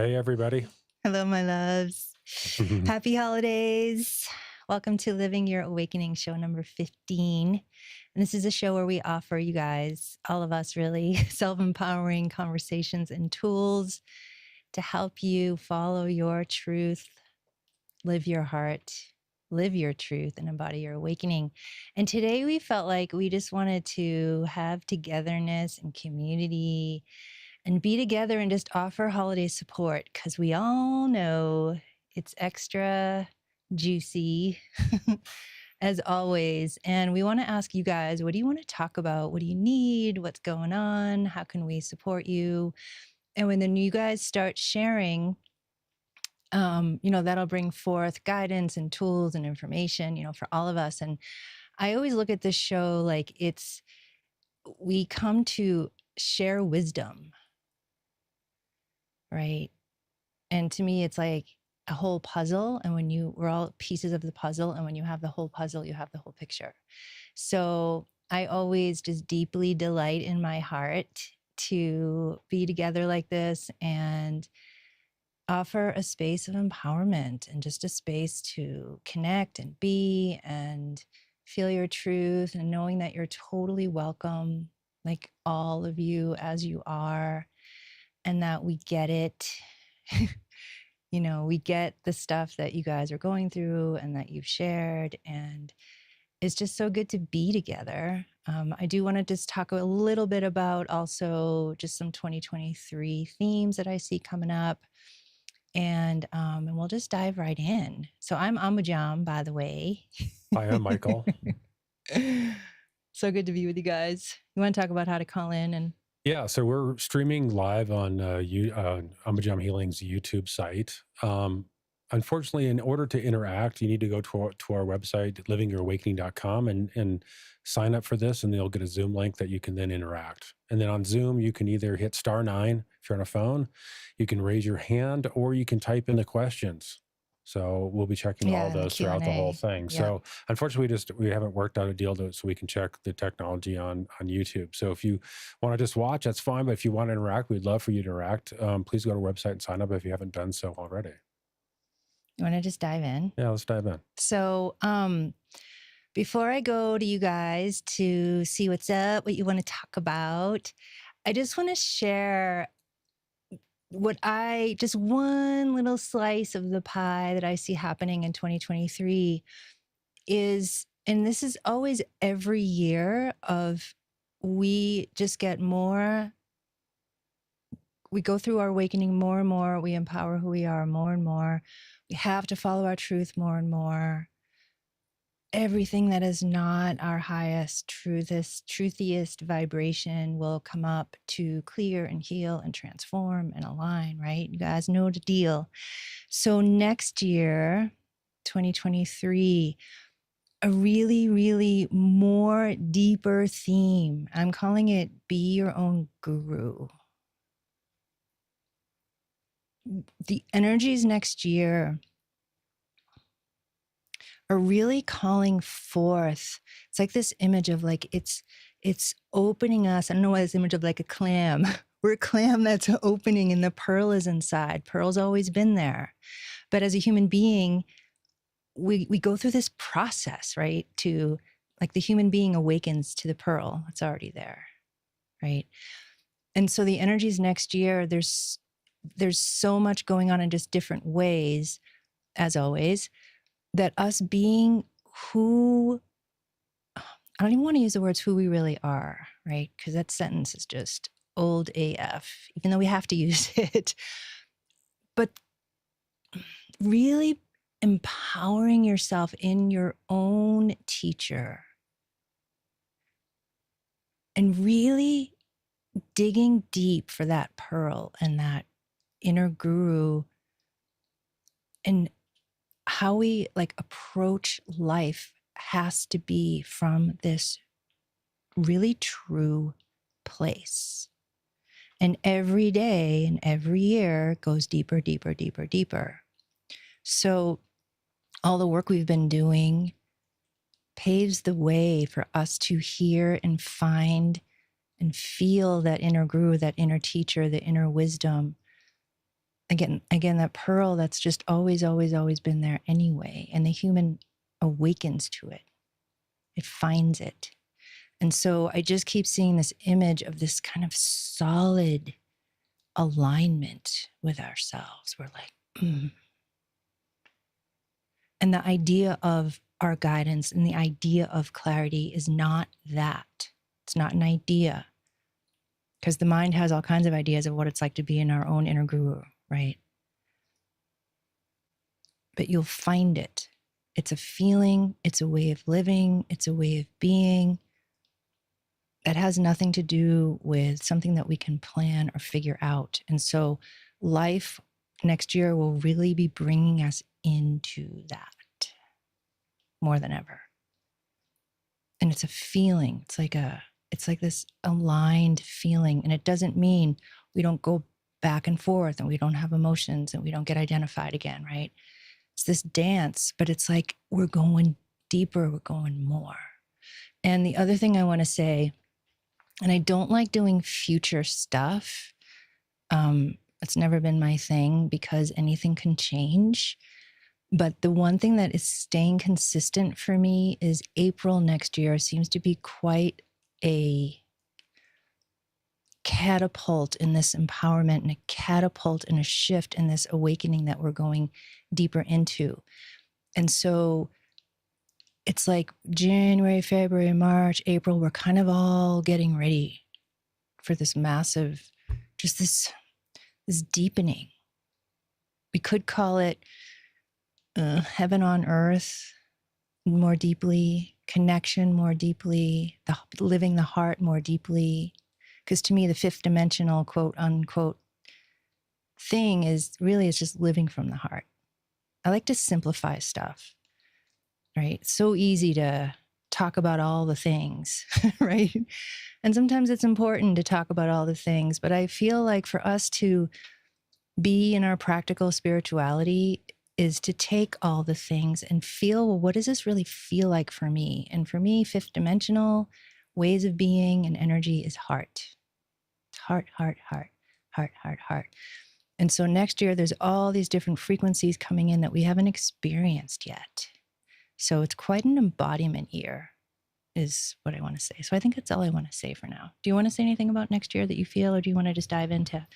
Hey, everybody. Hello, my loves. Happy holidays. Welcome to Living Your Awakening show number 15. And this is a show where we offer you guys, all of us really, self empowering conversations and tools to help you follow your truth, live your heart, live your truth, and embody your awakening. And today we felt like we just wanted to have togetherness and community and be together and just offer holiday support because we all know it's extra juicy as always. And we want to ask you guys, what do you want to talk about? What do you need? What's going on? How can we support you? And when then you guys start sharing, that'll bring forth guidance and tools and information, for all of us. And I always look at this show like we come to share wisdom, right? And to me, it's like a whole puzzle. And we're all pieces of the puzzle. And when you have the whole puzzle, you have the whole picture. So I always just deeply delight in my heart to be together like this and offer a space of empowerment and just a space to connect and be and feel your truth and knowing that you're totally welcome, like all of you as you are, and that we get it. We get the stuff that you guys are going through and that you've shared. And it's just so good to be together. I do want to just talk a little bit about also just some 2023 themes that I see coming up. And we'll just dive right in. So I'm Amujam, by the way. Hi, I'm Michael. So good to be with you guys. You want to talk about how to call in and Yeah, so we're streaming live on Amajam Healing's YouTube site. Unfortunately, in order to interact, you need to go to our website, livingyourowakening.com, and sign up for this, and you'll get a Zoom link that you can then interact. And then on Zoom, you can either hit *9 if you're on a phone, you can raise your hand, or you can type in the questions. So we'll be checking all and the those throughout the whole Q&A. thing. Yep. So unfortunately, we haven't worked out a deal so we can check the technology on YouTube. So if you want to just watch, that's fine. But if you want to interact, we'd love for you to interact. Please go to our website and sign up if you haven't done so already. You want to just dive in? Yeah, let's dive in. So before I go to you guys to see what's up, what you want to talk about, I just want to share just one little slice of the pie that I see happening in 2023 is, and this is always every year we just get more, we go through our awakening more and more, we empower who we are more and more. We have to follow our truth more and more. Everything that is not our highest, truthiest vibration will come up to clear and heal and transform and align, right? You guys know the deal. So next year, 2023, a really, really more deeper theme. I'm calling it Be Your Own Guru. The energies next year are really calling forth. It's like this image of like, it's opening us. I don't know why this image of like a clam. We're a clam that's opening and the pearl is inside. Pearl's always been there. But as a human being, we go through this process, right? To like the human being awakens to the pearl. It's already there, right? And so the energies next year, there's so much going on in just different ways, as always, that us being who, I don't even want to use the words who we really are, right? Because that sentence is just old AF, even though we have to use it. But really empowering yourself in your own teacher and really digging deep for that pearl and that inner guru and how we like approach life has to be from this really true place. And every day and every year goes deeper, deeper, deeper, deeper. So all the work we've been doing paves the way for us to hear and find and feel that inner guru, that inner teacher, the inner wisdom again, that pearl that's just always, always, always been there anyway. And the human awakens to it, it finds it. And so I just keep seeing this image of this kind of solid alignment with ourselves. We're like, And the idea of our guidance and the idea of clarity is not that. It's not an idea. Because the mind has all kinds of ideas of what it's like to be in our own inner guru, right? But you'll find it. It's a feeling, it's a way of living, it's a way of being. That has nothing to do with something that we can plan or figure out. And so life next year will really be bringing us into that more than ever. And it's a feeling. It's like this aligned feeling. And it doesn't mean we don't go back and forth and we don't have emotions and we don't get identified again, right? It's this dance, but it's like we're going deeper, we're going more. And the other thing I want to say, and I don't like doing future stuff. It's never been my thing because anything can change. But the one thing that is staying consistent for me is April next year seems to be quite a catapult in this empowerment and a catapult and a shift in this awakening that we're going deeper into. And so it's like January, February, March, April, we're kind of all getting ready for this massive, just this deepening. We could call it heaven on earth more deeply, connection more deeply, living the heart more deeply. Because to me, the fifth dimensional quote unquote thing is really, it's just living from the heart. I like to simplify stuff, right? It's so easy to talk about all the things, right? And sometimes it's important to talk about all the things, but I feel like for us to be in our practical spirituality is to take all the things and feel, well, what does this really feel like for me? And for me, fifth dimensional ways of being and energy is heart. Heart, heart, heart, heart, heart, heart. And so next year, there's all these different frequencies coming in that we haven't experienced yet. So it's quite an embodiment year, is what I want to say. So I think that's all I want to say for now. Do you want to say anything about next year that you feel, or do you want to just dive into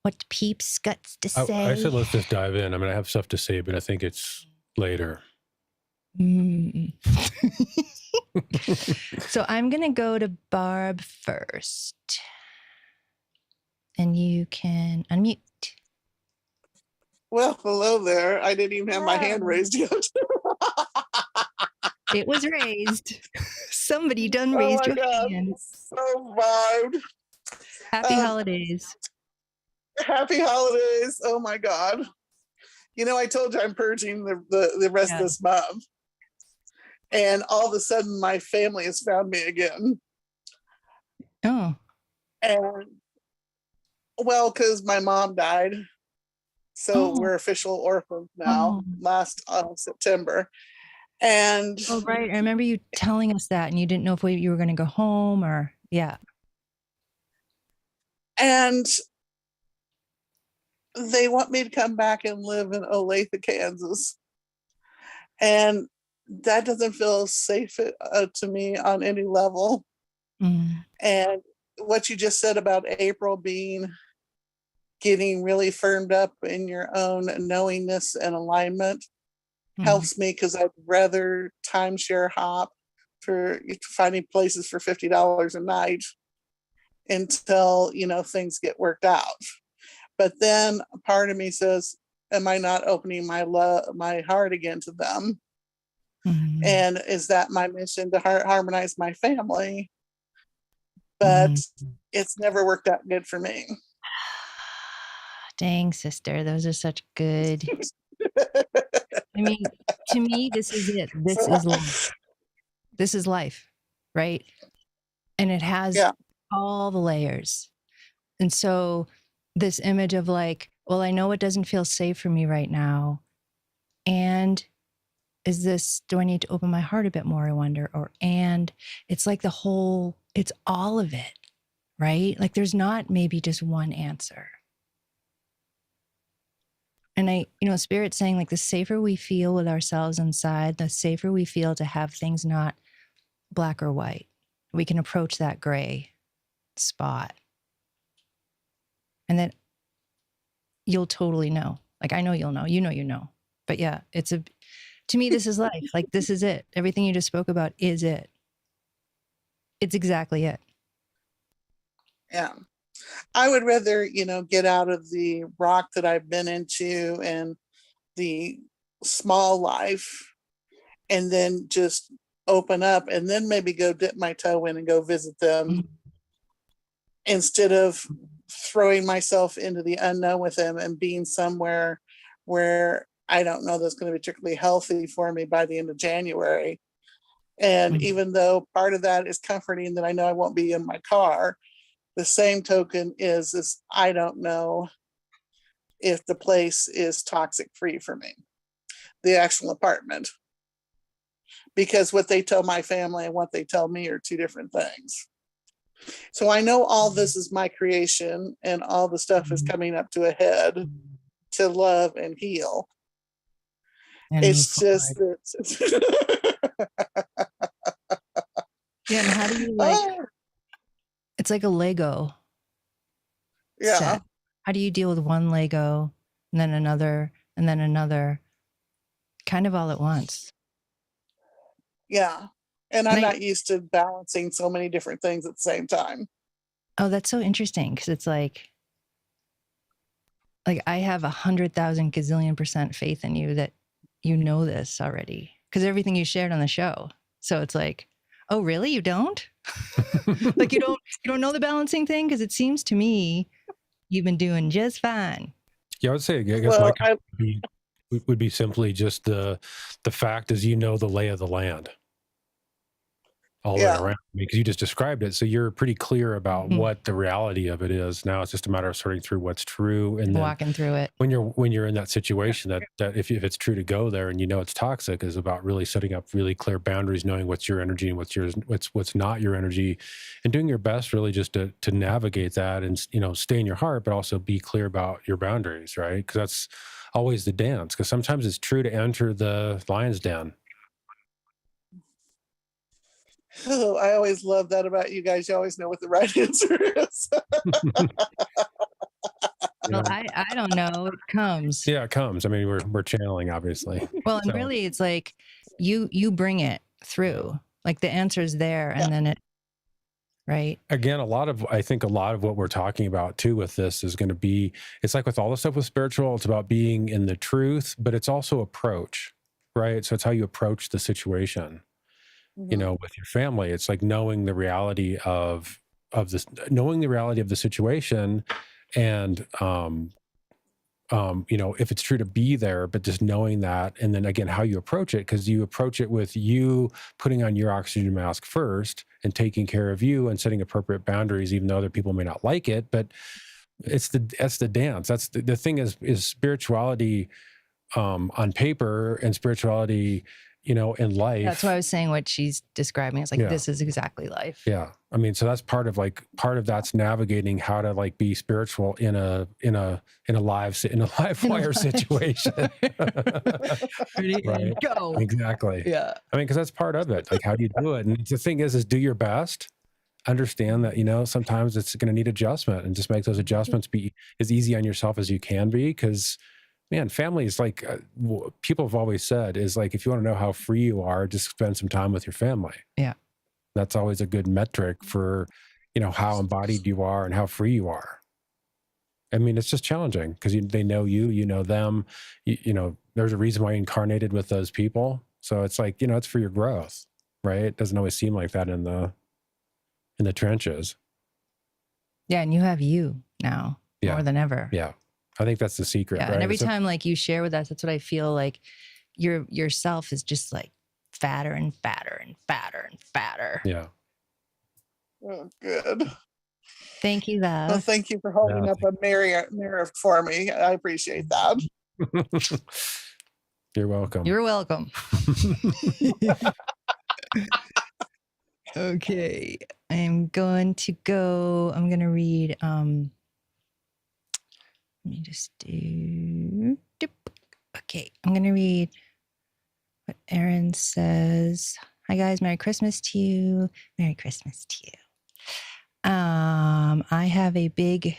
what Peeps guts to say? I said let's just dive in. I mean, I have stuff to say, but I think it's later. So I'm going to go to Barb first. And you can unmute. Well, hello there. I didn't even have my hand raised yet. It was raised. Somebody done raised your hand. So vibed. Happy holidays. Happy holidays. Oh my God. You know, I told you I'm purging the rest of this month. And all of a sudden my family has found me again. Oh. And well, because my mom died. So we're official orphans now, last September. And oh, right. I remember you telling us that, and you didn't know if you were going to go home or, yeah. And they want me to come back and live in Olathe, Kansas. And that doesn't feel safe to me on any level. And what you just said about April getting really firmed up in your own knowingness and alignment helps me, because I'd rather timeshare hop for finding places for $50 a night until, you know, things get worked out. But then a part of me says, am I not opening my heart again to them? And is that my mission to harmonize my family? But it's never worked out good for me. Dang, sister, those are such good. I mean, to me, this is it. This is life. This is life, right? And it has all the layers. And so this image of like, well, I know it doesn't feel safe for me right now. And do I need to open my heart a bit more, I wonder? And it's like it's all of it, right? Like there's not maybe just one answer. And Spirit's saying like the safer we feel with ourselves inside, the safer we feel to have things not black or white. We can approach that gray spot. And then you'll totally know. Like, I know you'll know, you know. But yeah, to me, this is life. Like, this is it. Everything you just spoke about is it. It's exactly it. Yeah. I would rather, get out of the rock that I've been into and the small life and then just open up and then maybe go dip my toe in and go visit them instead of throwing myself into the unknown with them and being somewhere where I don't know that's going to be particularly healthy for me by the end of January. And even though part of that is comforting that I know I won't be in my car, the same token is I don't know if the place is toxic free for me, the actual apartment. Because what they tell my family and what they tell me are two different things. So I know all this is my creation and all the stuff is coming up to a head to love and heal. And it's just that yeah, and how do you it's like a Lego set. How do you deal with one Lego and then another and then another kind of all at once? Yeah. And I'm not used to balancing so many different things at the same time. Oh, that's so interesting because it's like I have 100,000 gazillion% faith in you that you know this already because everything you shared on the show. So it's like, oh, really? You don't? Like you don't know the balancing thing? Because it seems to me you've been doing just fine. Yeah, I would say I guess my comment would be simply just the fact is the lay of the land all the way around because you just described it. So you're pretty clear about what the reality of it is. Now it's just a matter of sorting through what's true and then walking through it. When you're in that situation that if it's true to go there and it's toxic is about really setting up really clear boundaries, knowing what's your energy and what's not your energy and doing your best really just to navigate that and stay in your heart, but also be clear about your boundaries, right? Because that's always the dance. Because sometimes it's true to enter the lion's den. Oh, I always love that about you guys. You always know what the right answer is. Well, I don't know. It comes. Yeah, it comes. I mean, we're channeling, obviously. Well, and really, it's like you bring it through. Like the answer is there, and then it. Right. Again, I think a lot of what we're talking about too with this is going to be. It's like with all the stuff with spiritual. It's about being in the truth, but it's also approach, right? So it's how you approach the situation. With your family, it's like knowing the reality of the situation and if it's true to be there, but just knowing that, and then again how you approach it, because you approach it with you putting on your oxygen mask first and taking care of you and setting appropriate boundaries, even though other people may not like it. But that's the dance. That's the thing is spirituality on paper and spirituality in life. That's why I was saying what she's describing. It's like, this is exactly life. Yeah. I mean, so that's part of that's navigating how to be spiritual in a live wire situation. Ready? Right. Go. Exactly. Yeah. I mean, because that's part of it. Like, how do you do it? And the thing is do your best. Understand that, sometimes it's going to need adjustment and just make those adjustments be as easy on yourself as you can be. Because man, family is like people have always said is like, if you want to know how free you are, just spend some time with your family. Yeah. That's always a good metric for, how embodied you are and how free you are. I mean, it's just challenging because they know you know them, there's a reason why you incarnated with those people. So it's like, it's for your growth, right? It doesn't always seem like that in the trenches. Yeah. And you have you now more than ever. Yeah. I think that's the secret. Yeah, right? and every time you share with us, that's what I feel like yourself is just like fatter and fatter and fatter and fatter. Yeah. Oh, good. Thank you, love. Well, thank you for holding up a mirror for me. I appreciate that. You're welcome. You're welcome. Okay. I'm going to read let me just do Okay, I'm going to read what Erin says. Hi, guys. Merry Christmas to you. Merry Christmas to you. I have a big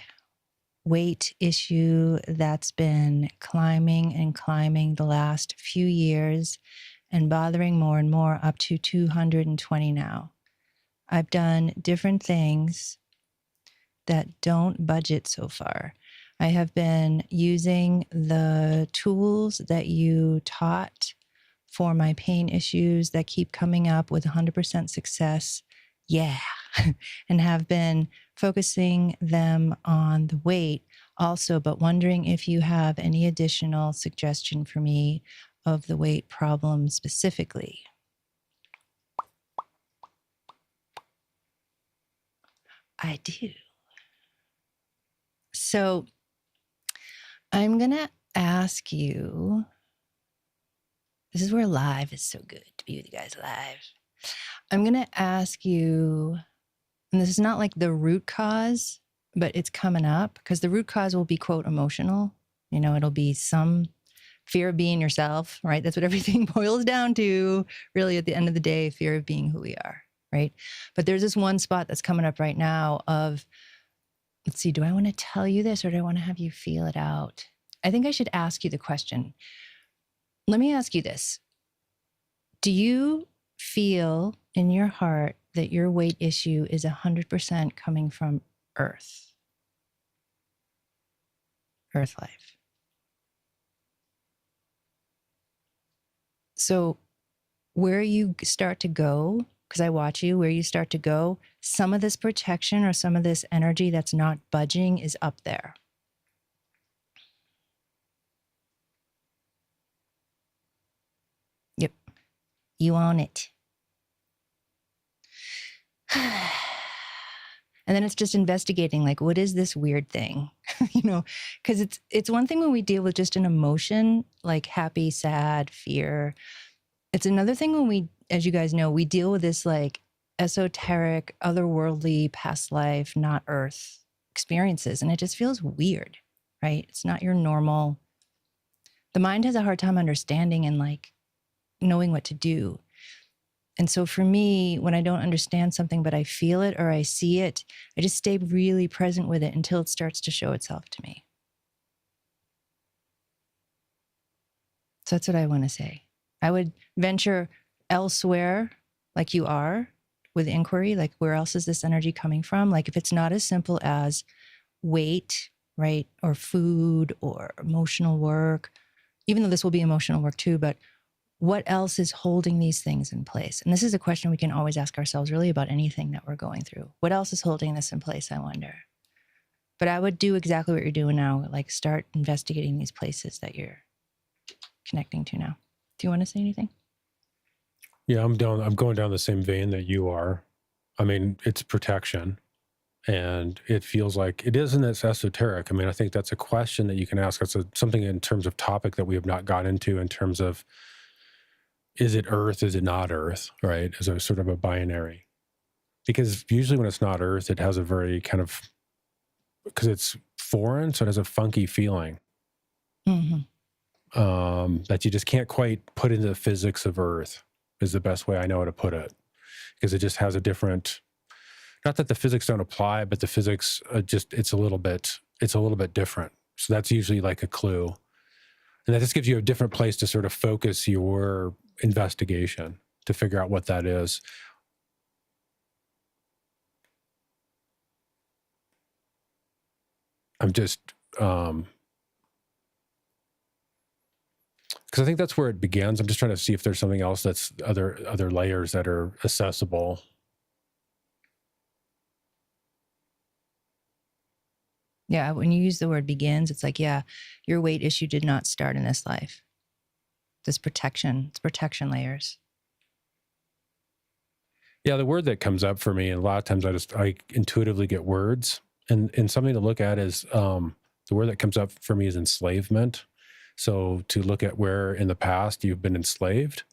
weight issue that's been climbing and climbing the last few years and bothering more and more, up to 220 now. I've done different things that don't budget so far. I have been using the tools that you taught for my pain issues that keep coming up with 100% success. Yeah. And have been focusing them on the weight also, but wondering if you have any additional suggestion for me of the weight problem specifically. I do. So I'm going to ask you, this is where live is so good to be with you guys live. I'm going to ask you, and this is not like the root cause, but it's coming up because the root cause will be, quote, emotional. You know, it'll be some fear of being yourself, right? That's what everything boils down to, really, at the end of the day, fear of being who we are, right? But there's this one spot that's coming up right now of, let's see, do I want to tell you this or do I want to have you feel it out? I think I should ask you the question. Let me ask you this. Do you feel in your heart that your weight issue is 100% coming from Earth life? So where you start to go, because I watch you, where you start to go, some of this protection or some of this energy that's not budging is up there. Yep. You own it. And then it's just investigating, like, what is this weird thing? You know, because it's one thing when we deal with just an emotion, like happy, sad, fear. It's another thing when we, as you guys know, we deal with this like esoteric, otherworldly, past life, not Earth experiences. And it just feels weird, right? It's not your normal. The mind has a hard time understanding and like knowing what to do. And so for me, when I don't understand something, but I feel it or I see it, I just stay really present with it until it starts to show itself to me. So that's what I want to say. I would venture elsewhere, like you are, with inquiry, like where else is this energy coming from? Like if it's not as simple as weight, right? Or food or emotional work, even though this will be emotional work too, but what else is holding these things in place? And this is a question we can always ask ourselves really about anything that we're going through. What else is holding this in place, I wonder? But I would do exactly what you're doing now, like start investigating these places that you're connecting to now. Do you want to say anything? Yeah, I'm going down the same vein that you are. I mean, it's protection. And it feels like it isn't as esoteric. I mean, I think that's a question that you can ask. That's something in terms of topic that we have not got into in terms of, is it Earth? Is it not Earth? Right? As a sort of a binary. Because usually when it's not Earth, it has a very kind of, because it's foreign, so it has a funky feeling that you just can't quite put into the physics of Earth, is the best way I know how to put it. Because it just has a different, not that the physics don't apply, but the physics it's a little bit different. So that's usually like a clue. And that just gives you a different place to sort of focus your investigation to figure out what that is. I'm just, because I think that's where it begins. I'm just trying to see if there's something else that's other layers that are accessible. Yeah, when you use the word begins, it's like, yeah, your weight issue did not start in this life. This protection, it's protection layers. Yeah, the word that comes up for me, and a lot of times I intuitively get words, and something to look at is the word that comes up for me is enslavement. So to look at where in the past you've been enslaved,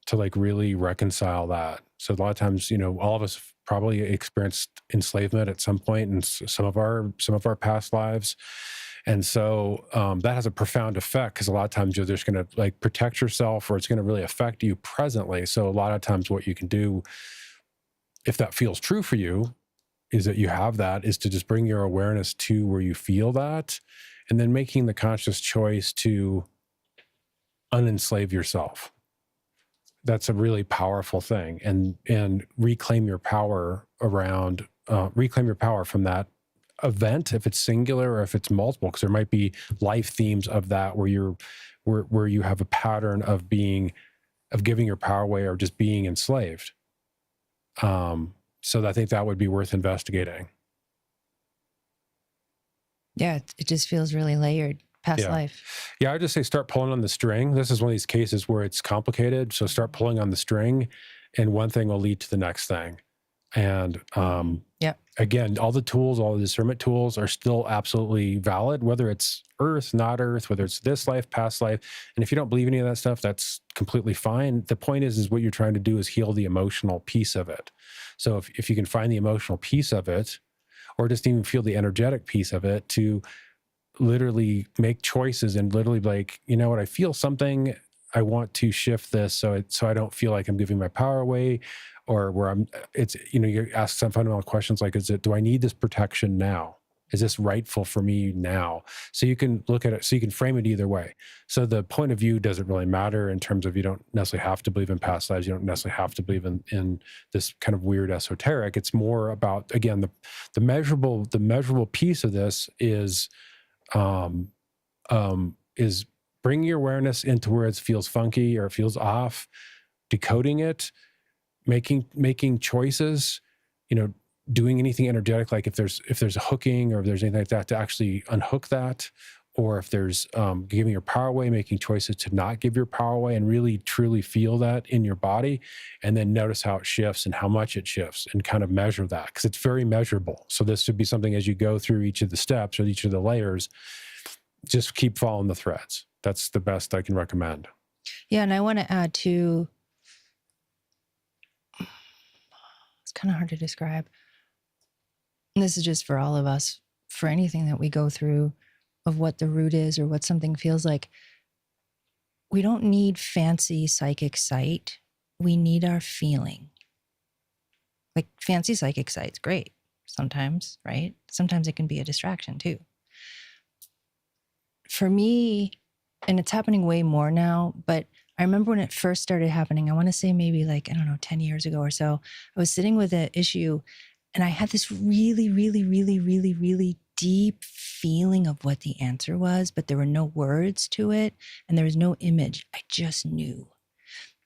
to like really reconcile that. So a lot of times, you know, all of us probably experienced enslavement at some point in some of our past lives. And so that has a profound effect, because a lot of times you're just going to like protect yourself, or it's going to really affect you presently. So a lot of times what you can do, if that feels true for you, is that you have that, is to just bring your awareness to where you feel that, and then making the conscious choice to unenslave yourself. That's a really powerful thing, and reclaim your power around, reclaim your power from that event, if it's singular or if it's multiple, because there might be life themes of that where where you have a pattern of giving your power away or just being enslaved. So I think that would be worth investigating. Yeah, it just feels really layered. Past Yeah. life. Yeah, I would just say start pulling on the string. This is one of these cases where it's complicated. So start pulling on the string, and one thing will lead to the next thing. And Yep. again, all the tools, all the discernment tools are still absolutely valid, whether it's earth, not earth, whether it's this life, past life. And if you don't believe any of that stuff, that's completely fine. The point is what you're trying to do is heal the emotional piece of it. So if you can find the emotional piece of it, or just even feel the energetic piece of it, to literally make choices and literally be like, you know what, I feel something, I want to shift this so I don't feel like I'm giving my power away, or where it's, you ask some fundamental questions like, do I need this protection now? Is this rightful for me now? So you can look at it, so you can frame it either way. So the point of view doesn't really matter, in terms of, you don't necessarily have to believe in past lives. You don't necessarily have to believe in this kind of weird esoteric. It's more about, again, the measurable piece of this is bringing your awareness into where it feels funky or it feels off, decoding it, making choices, doing anything energetic, like if there's a hooking, or if there's anything like that, to actually unhook that, or if there's giving your power away, making choices to not give your power away, and really truly feel that in your body, and then notice how it shifts and how much it shifts, and kind of measure that, because it's very measurable. So this should be something, as you go through each of the steps or each of the layers, just keep following the threads. That's the best I can recommend. Yeah, and I want to add too, it's kind of hard to describe. And this is just for all of us, for anything that we go through, of what the root is or what something feels like. We don't need fancy psychic sight. We need our feeling. Like fancy psychic sight's great sometimes, right? Sometimes it can be a distraction too. For me, and it's happening way more now, but I remember when it first started happening, I want to say maybe 10 years ago or so, I was sitting with an issue, and I had this really, really, really, really, really deep feeling of what the answer was, but there were no words to it and there was no image. I just knew.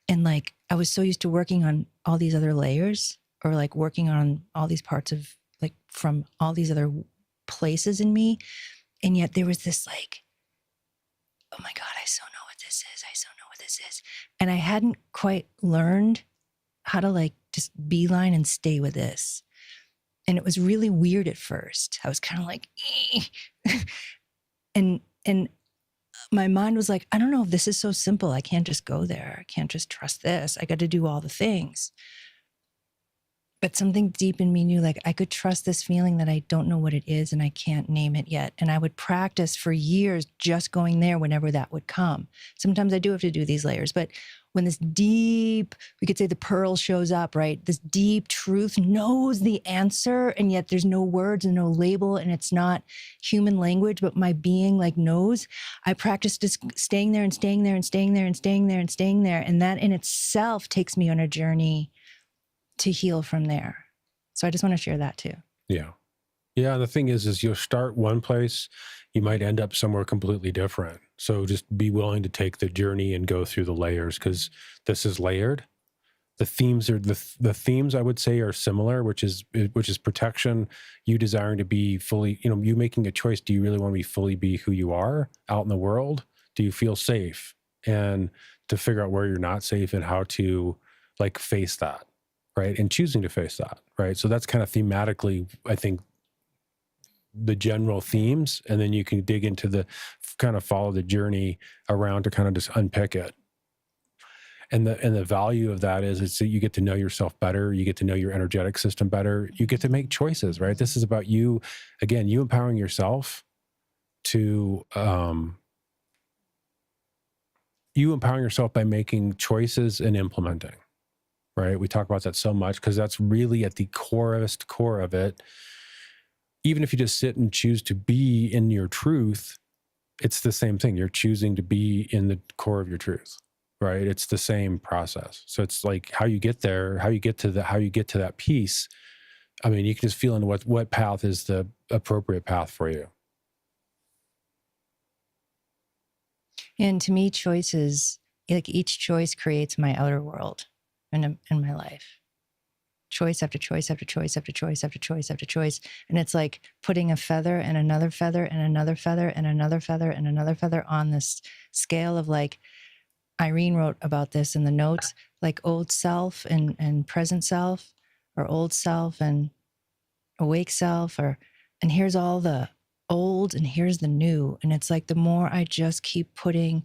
And I was so used to working on all these other layers, or working on all these parts of from all these other places in me. And yet there was this oh my God, I so know what this is. I so know what this is. And I hadn't quite learned how to just beeline and stay with this. And it was really weird at first. I was kind of and my mind was like, I don't know if this is so simple. I can't just go there. I can't just trust this. I got to do all the things. But something deep in me knew I could trust this feeling that I don't know what it is and I can't name it yet. And I would practice for years just going there whenever that would come. Sometimes I do have to do these layers, but when this deep, we could say the pearl shows up, right? This deep truth knows the answer, and yet there's no words and no label, and it's not human language, but my being knows. I practice just staying there and staying there and staying there and staying there and staying there. And that in itself takes me on a journey to heal from there. So I just want to share that too. Yeah. Yeah. The thing is you'll start one place, you might end up somewhere completely different. So just be willing to take the journey and go through the layers, because this is layered. The themes are the themes, I would say, are similar, which is protection, you desiring to be fully, you making a choice. Do you really want to be who you are out in the world? Do you feel safe? And to figure out where you're not safe and how to face that. Right. And choosing to face that. Right. So that's kind of thematically, I think, the general themes. And then you can dig into the kind of follow the journey around to kind of just unpick it. And the value of that is that you get to know yourself better. You get to know your energetic system better. You get to make choices, right? This is about you, again, you empowering yourself to you empowering yourself by making choices and implementing, right? We talk about that so much because that's really at the core of it. Even if you just sit and choose to be in your truth, it's the same thing. You're choosing to be in the core of your truth, right? It's the same process. So it's like how you get there, how you get to that peace. I mean, you can just feel in what path is the appropriate path for you. And to me, choices, like each choice creates my outer world in my life. Choice after choice after choice after choice after choice after choice. And it's like putting a feather and another feather and another feather and another feather and another feather on this scale of, like, Irene wrote about this in the notes, like old self and present self, or old self and awake self, and here's all the old and here's the new. And it's like the more I just keep the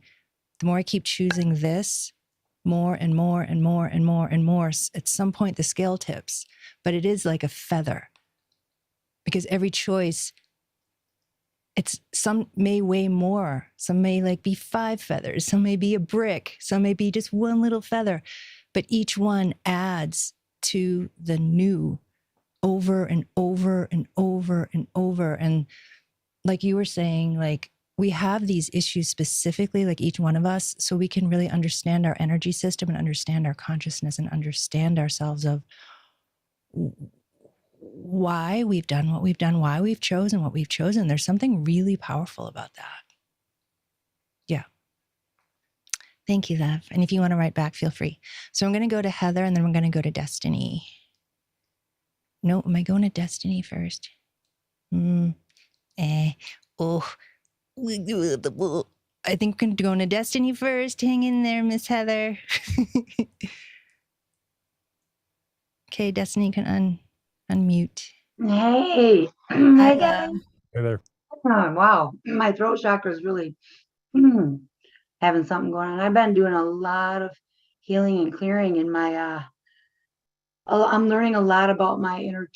more I keep choosing this, more and more and more and more and more, at some point the scale tips. But it is like a feather, because every choice, some may weigh more, some may like be 5 feathers, some may be a brick, some may be just one little feather, but each one adds to the new over and over and over and over. And like you were saying, like, we have these issues specifically, like each one of us, so we can really understand our energy system and understand our consciousness and understand ourselves of why we've done what we've done, why we've chosen what we've chosen. There's something really powerful about that. Yeah. Thank you, love. And if you want to write back, feel free. So I'm going to go to Heather and then we're going to go to Destiny. No, am I going to Destiny first? Oh, I think we're going to Destiny first. Hang in there, Miss Heather. Okay, Destiny, you can unmute. Hey, Hi, hey guys. love. Hey there. Oh, wow, my throat chakra is really having something going on. I've been doing a lot of healing and clearing in my. I'm learning a lot about my inner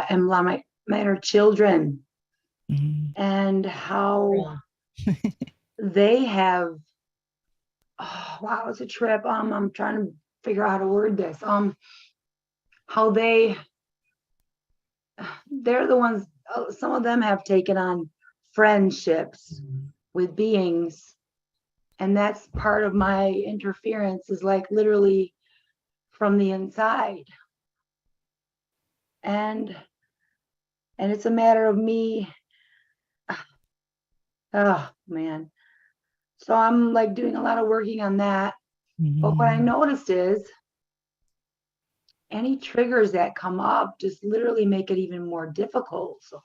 and my inner children and how they have. Oh, wow, it's a trip. I'm trying to figure out how to word this. How they're the ones. Some of them have taken on friendships with beings, and that's part of my interference, is like literally from the inside, and it's a matter of me. Oh man, so I'm like doing a lot of working on that. But what I noticed is any triggers that come up just literally make it even more difficult. So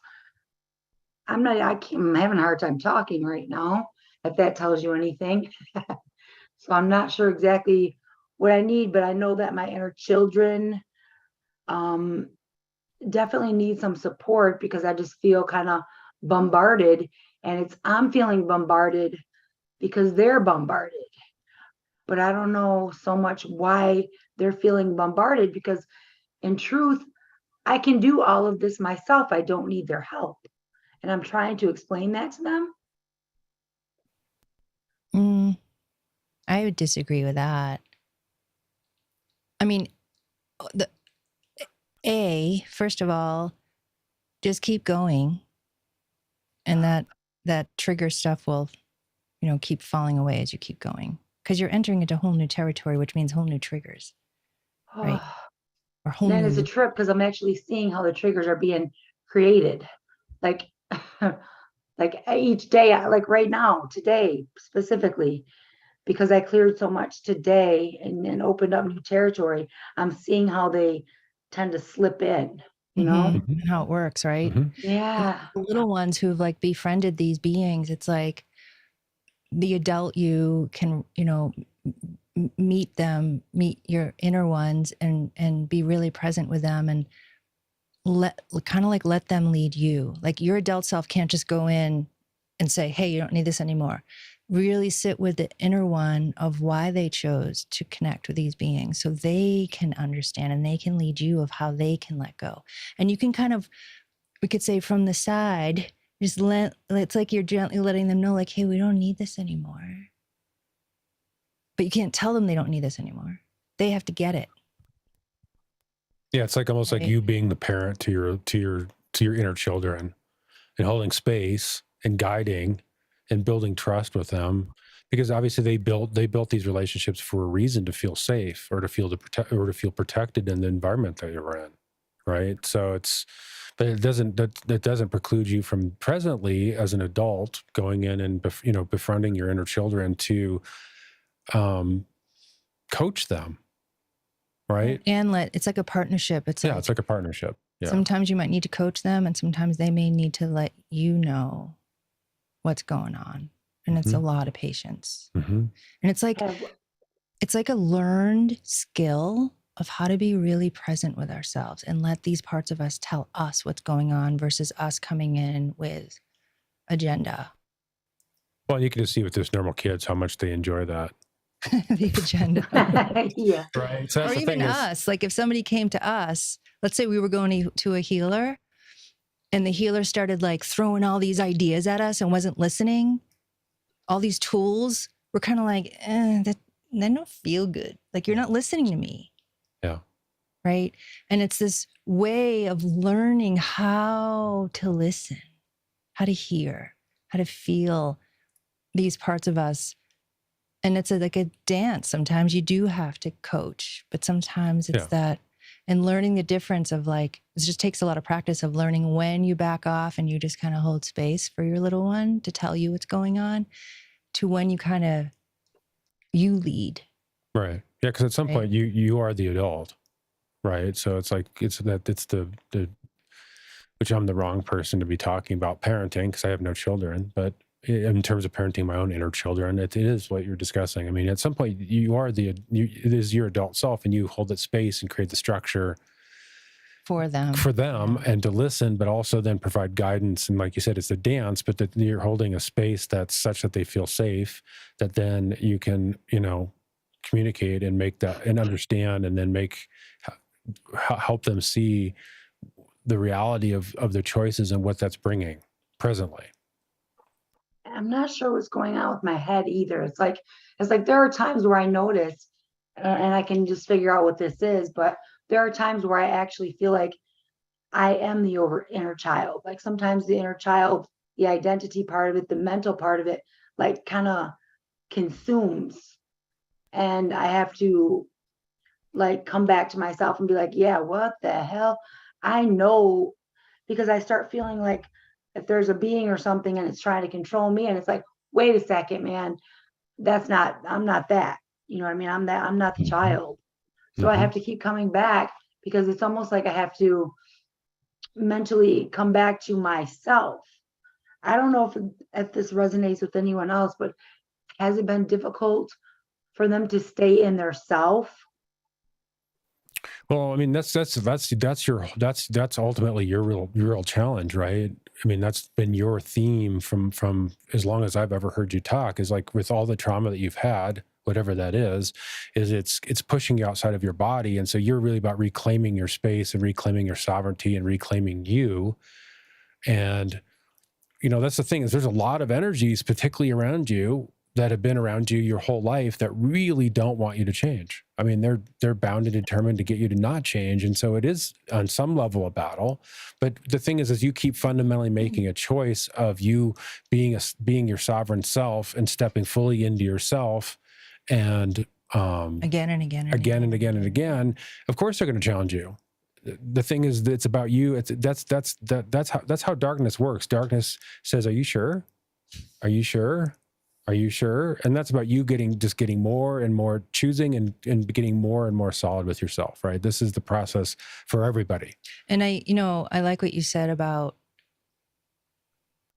I'm having a hard time talking right now, if that tells you anything. So I'm not sure exactly what I need, but I know that my inner children definitely need some support, because I just feel kind of bombarded, and I'm feeling bombarded because they're bombarded. But I don't know so much why they're feeling bombarded, because in truth, I can do all of this myself. I don't need their help. And I'm trying to explain that to them. I would disagree with that. I mean, first of all, just keep going. And that trigger stuff will, keep falling away as you keep going. Because you're entering into whole new territory, which means whole new triggers. Right? Or whole Then new. it's a trip, because I'm actually seeing how the triggers are being created. Like, like each day, like right now, today specifically, because I cleared so much today and opened up new territory, I'm seeing how they tend to slip in, And how it works, right? Yeah. The little ones who've like befriended these beings, it's like the adult you can, meet them, meet your inner ones, and be really present with them, and let them lead you. Like your adult self can't just go in and say, hey, you don't need this anymore. Really sit with the inner one of why they chose to connect with these beings, so they can understand and they can lead you of how they can let go. And you can we could say from the side, It's like you're gently letting them know, like, hey, we don't need this anymore. But you can't tell them they don't need this anymore. They have to get it. Yeah, it's like almost like Right. you being the parent to your inner children and holding space and guiding and building trust with them, because obviously they built these relationships for a reason, to feel safe or to feel protected in the environment that you're in, right? So but it doesn't that doesn't preclude you from presently as an adult going in and befriending your inner children to coach them, right? And it's like a partnership. It's Yeah, it's like a partnership. Yeah. sometimes you might need to coach them, and sometimes they may need to let you know what's going on. And it's a lot of patience. Mm-hmm. And it's like a learned skill of how to be really present with ourselves and let these parts of us tell us what's going on versus us coming in with agenda. Well, you can just see with those normal kids how much they enjoy that. The agenda. Yeah. Right. So Or that's the even thing us. Like if somebody came to us, let's say we were going to a healer and the healer started like throwing all these ideas at us and wasn't listening, all these tools, we're kind of like, that don't feel good. Like you're not listening to me. Yeah. Right. And it's this way of learning how to listen, how to hear, how to feel these parts of us. And it's like a dance. Sometimes you do have to coach, but sometimes it's that, and learning the difference of like, it just takes a lot of practice of learning when you back off and you just kind of hold space for your little one to tell you what's going on, to when you lead. Right. Yeah. Because at some point you are the adult, right? So it's like, it's the which I'm the wrong person to be talking about parenting because I have no children, but in terms of parenting my own inner children, it is what you're discussing. I mean, at some point it is your adult self, and you hold that space and create the structure for them and to listen, but also then provide guidance. And like you said, it's a dance, but that you're holding a space that's such that they feel safe, that then you can, communicate and make that and understand, and then help them see the reality of their choices and what that's bringing presently. I'm not sure what's going on with my head either. It's like there are times where I notice, and I can just figure out what this is, but there are times where I actually feel like I am the inner child. Like sometimes the inner child, the identity part of it, the mental part of it, like kind of consumes. And I have to like come back to myself and be like, yeah, what the hell? I know, because I start feeling like if there's a being or something and it's trying to control me, and it's like, wait a second, man, I'm not that. You know what I mean? I'm not the child. So I have to keep coming back, because it's almost like I have to mentally come back to myself. I don't know if this resonates with anyone else, but has it been difficult for them to stay in their self? Well, I mean, that's ultimately your real challenge, right? I mean, that's been your theme from as long as I've ever heard you talk, is like with all the trauma that you've had, whatever that is it's pushing you outside of your body. And so you're really about reclaiming your space and reclaiming your sovereignty and reclaiming you. And, that's the thing, is there's a lot of energies, particularly around you, that have been around you your whole life, that really don't want you to change. I mean, they're bound and determined to get you to not change. And so it is on some level a battle. But the thing is you keep fundamentally making a choice of you being your sovereign self and stepping fully into yourself. And again and again and again, of course they're going to challenge you. The thing is that it's about you. That's how darkness works. Darkness says, "Are you sure? Are you sure? Are you sure?" And that's about you getting more and more, choosing and getting more and more solid with yourself, right? This is the process for everybody. And I like what you said about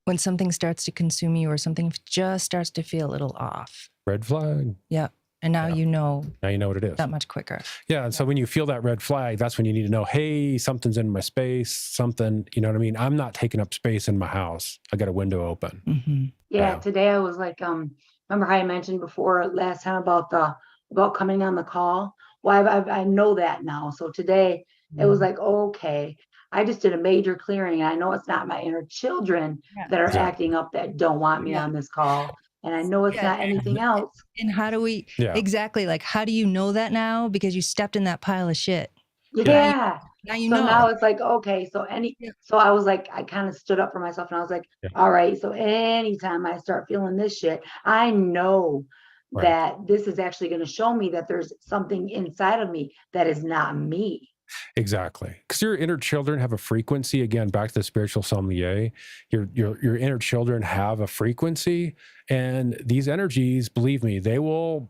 when something starts to consume you or something just starts to feel a little off. Red flag. Yeah. And now you know what it is. That much quicker. Yeah. And so when you feel that red flag, that's when you need to know, hey, something's in my space, something, you know what I mean? I'm not taking up space in my house. I got a window open. Mm-hmm. Yeah. Today I was like, remember how I mentioned before last time about coming on the call? Well, I know that now. So today it was like, okay, I just did a major clearing. And I know it's not my inner children Yeah. that are Exactly. acting up that don't want me Yeah. on this call. And I know it's Yeah. not anything else. And how do we Yeah. exactly, like, how do you know that now? Because you stepped in that pile of shit. Yeah. Now you So know. now it's like, okay, so Yeah. so I was like, I kind of stood up for myself and I was like, Yeah. all right, so anytime I start feeling this shit, I know Right. that this is actually going to show me that there's something inside of me that is not me. Exactly. Because your inner children have a frequency. Again, back to the spiritual sommelier, your inner children have a frequency, and these energies, believe me, they will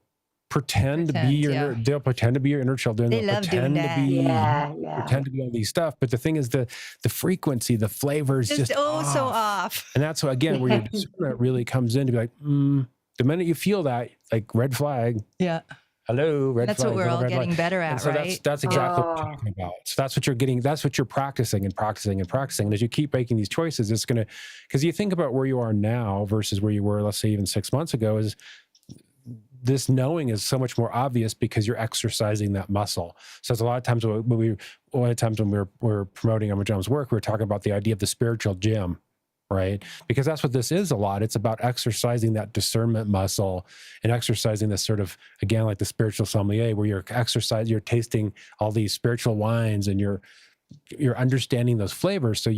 pretend to be Pretend, your yeah. they'll pretend to be your inner children. They They'll love doing pretend to that. be Yeah. pretend to be all these stuff. But the thing is, the frequency, the flavor is Just just so off. off. And that's again where your discernment really comes in to be like, the minute you feel that, like, red flag, Yeah. hello, red That's flag. what we're hello, all red flag. getting better And at, so right? that's exactly what Oh. we're talking about. So that's what you're getting. That's what you're practicing and practicing and practicing. And as you keep making these choices, it's going to, because you think about where you are now versus where you were, let's say even 6 months ago, is this knowing is so much more obvious because you're exercising that muscle. So it's a lot of times when we're promoting Amma Jom's work, we're talking about the idea of the spiritual gym, right? Because that's what this is a lot. It's about exercising that discernment muscle and exercising this sort of, again, like the spiritual sommelier, where you're tasting all these spiritual wines and you're understanding those flavors. So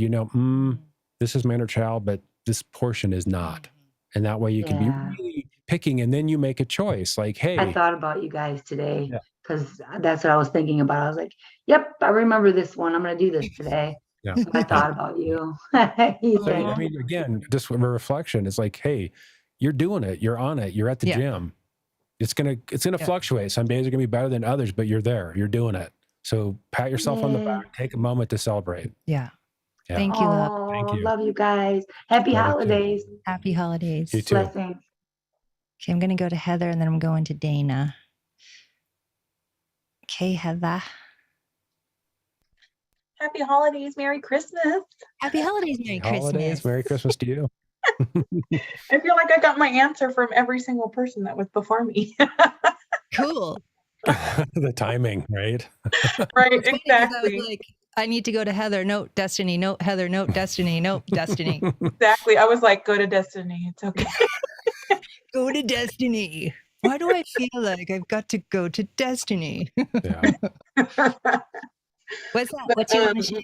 this is my inner child, but this portion is not. And that way you can be Yeah. really picking, and then you make a choice like, hey. I thought about you guys today Yeah. because that's what I was thinking about. I was like, yep, I remember this one. I'm going to do this today. Yeah. So I thought about you. So, I mean, again, just a reflection. It's like, hey, you're doing it. You're on it. You're at the Yeah. gym. It's gonna Yeah. fluctuate. Some days are gonna be better than others, but you're there. You're doing it. So pat yourself on the Yay. back. Take a moment to celebrate. Yeah. Yeah. Thank you, love. Oh, Thank you. love you guys. Happy Love you too. holidays. Happy holidays. You too. Blessings. Okay, I'm going to go to Heather and then I'm going to Dana. Okay, Heather. Happy holidays, Merry Christmas. Happy holidays, Merry Holidays. Christmas. Merry Christmas to you. I feel like I got my answer from every single person that was before me. Cool. The timing, right? Right, It's funny 'cause I was exactly. like, I need to go to Heather. Note, Destiny. Note, Heather. Note, Destiny. Note, Destiny. Exactly. I was like, go to Destiny. It's okay. Go to Destiny. Why do I feel like I've got to go to Destiny? Yeah. What's that? But, What you want to share?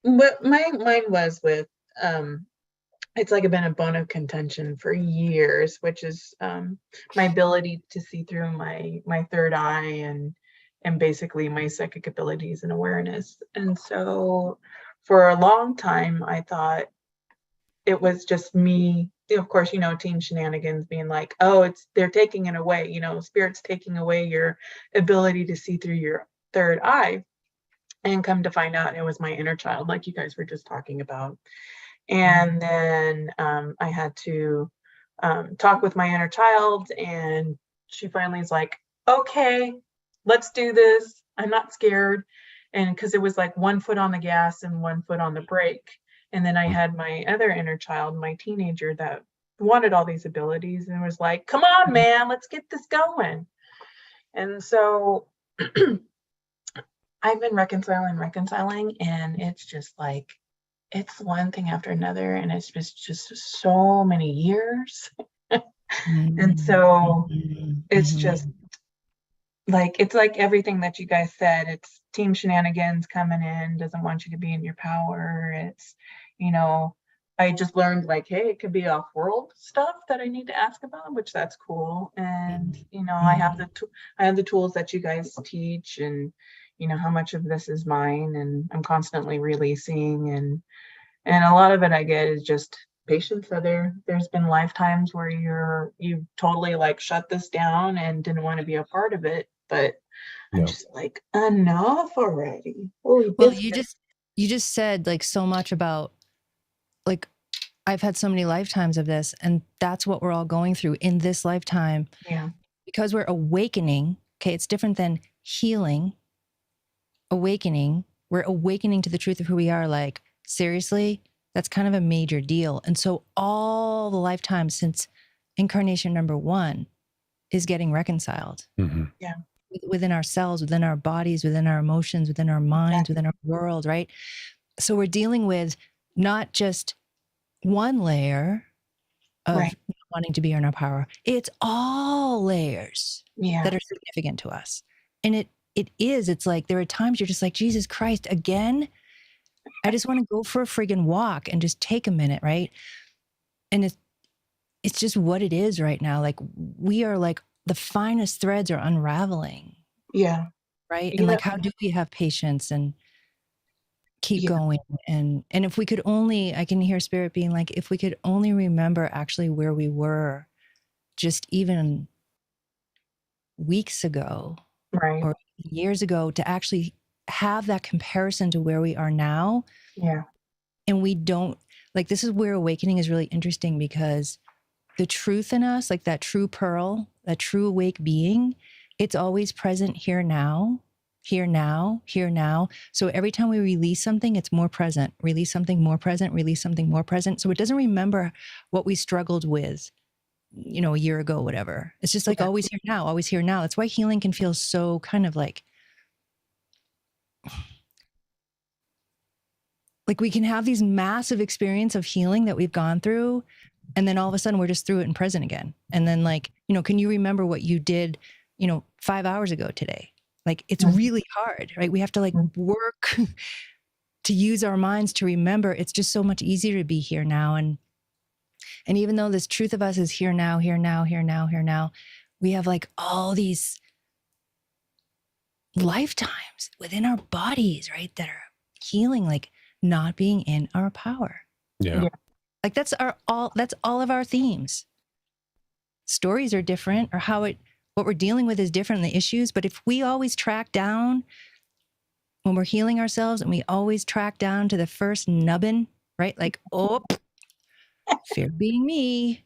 But mine was with it's like been a bone of contention for years, which is my ability to see through my third eye and basically my psychic abilities and awareness. And so for a long time I thought it was just me, of course, team shenanigans, being like, oh, they're taking it away, spirit's taking away your ability to see through your third eye. And come to find out it was my inner child, like you guys were just talking about. And then I had to talk with my inner child, and she finally is like, okay, let's do this. I'm not scared. And because it was like 1 foot on the gas and 1 foot on the brake. And then I had my other inner child, my teenager, that wanted all these abilities and was like, come on, man, let's get this going. And so I've been reconciling, and it's just like, it's one thing after another, and it's just so many years. And so it's just like, it's like everything that you guys said. It's team shenanigans coming in, doesn't want you to be in your power. It's, I just learned like, hey, it could be off-world stuff that I need to ask about, which that's cool. And, I have the tools that you guys teach, and, how much of this is mine, and I'm constantly releasing, and a lot of it I get is just patience. There's been lifetimes where you totally like shut this down and didn't want to be a part of it, but I'm just like, enough already. Holy Well, biscuit. you just said like so much about, like, I've had so many lifetimes of this, and that's what we're all going through in this lifetime. Yeah. Because we're awakening. Okay, it's different than healing. Awakening. We're awakening to the truth of who we are. Like, seriously, that's kind of a major deal. And so all the lifetimes since incarnation number 1 is getting reconciled. Mm-hmm. Yeah. Within ourselves, within our bodies, within our emotions, within our minds, within our world, right? So we're dealing with not just one layer of Right. wanting to be in our power. It's all layers Yeah. that are significant to us. And it's like there are times you're just like, Jesus Christ, again? I just want to go for a friggin' walk and just take a minute, right? And it's just what it is right now. Like we are like the finest threads are unraveling, Yeah. right? And Yeah. like how do we have patience and keep Yeah. going? And if we could only, I can hear Spirit being like, if we could only remember actually where we were just even weeks ago Right. or years ago, to actually have that comparison to where we are now. Yeah. And we don't, like, this is where awakening is really interesting, because the truth in us, like that true pearl, that true awake being, it's always present here now, here now, here now. So every time we release something, it's more present, release something more present, release something more present. So it doesn't remember what we struggled with, you know, a year ago, whatever. It's just like Yeah. always here now, always here now. That's why healing can feel so kind of like we can have these massive experience of healing that we've gone through, and then all of a sudden we're just through it and present again. And then, like, you know, can you remember what you did, you know, 5 hours ago today? Like, it's Mhm. really hard, right? We have to like Mhm. work to use our minds to remember. It's just so much easier to be here now. And even though this truth of us is here now, here now, here now, here now, we have like all these lifetimes within our bodies, right, that are healing, like not being in our power. Yeah. Yeah. Like that's all of our themes. Stories are different, or what we're dealing with is different, the issues. But if we always track down when we're healing ourselves, and we always track down to the first nubbin, right? Like, oh, fear being me.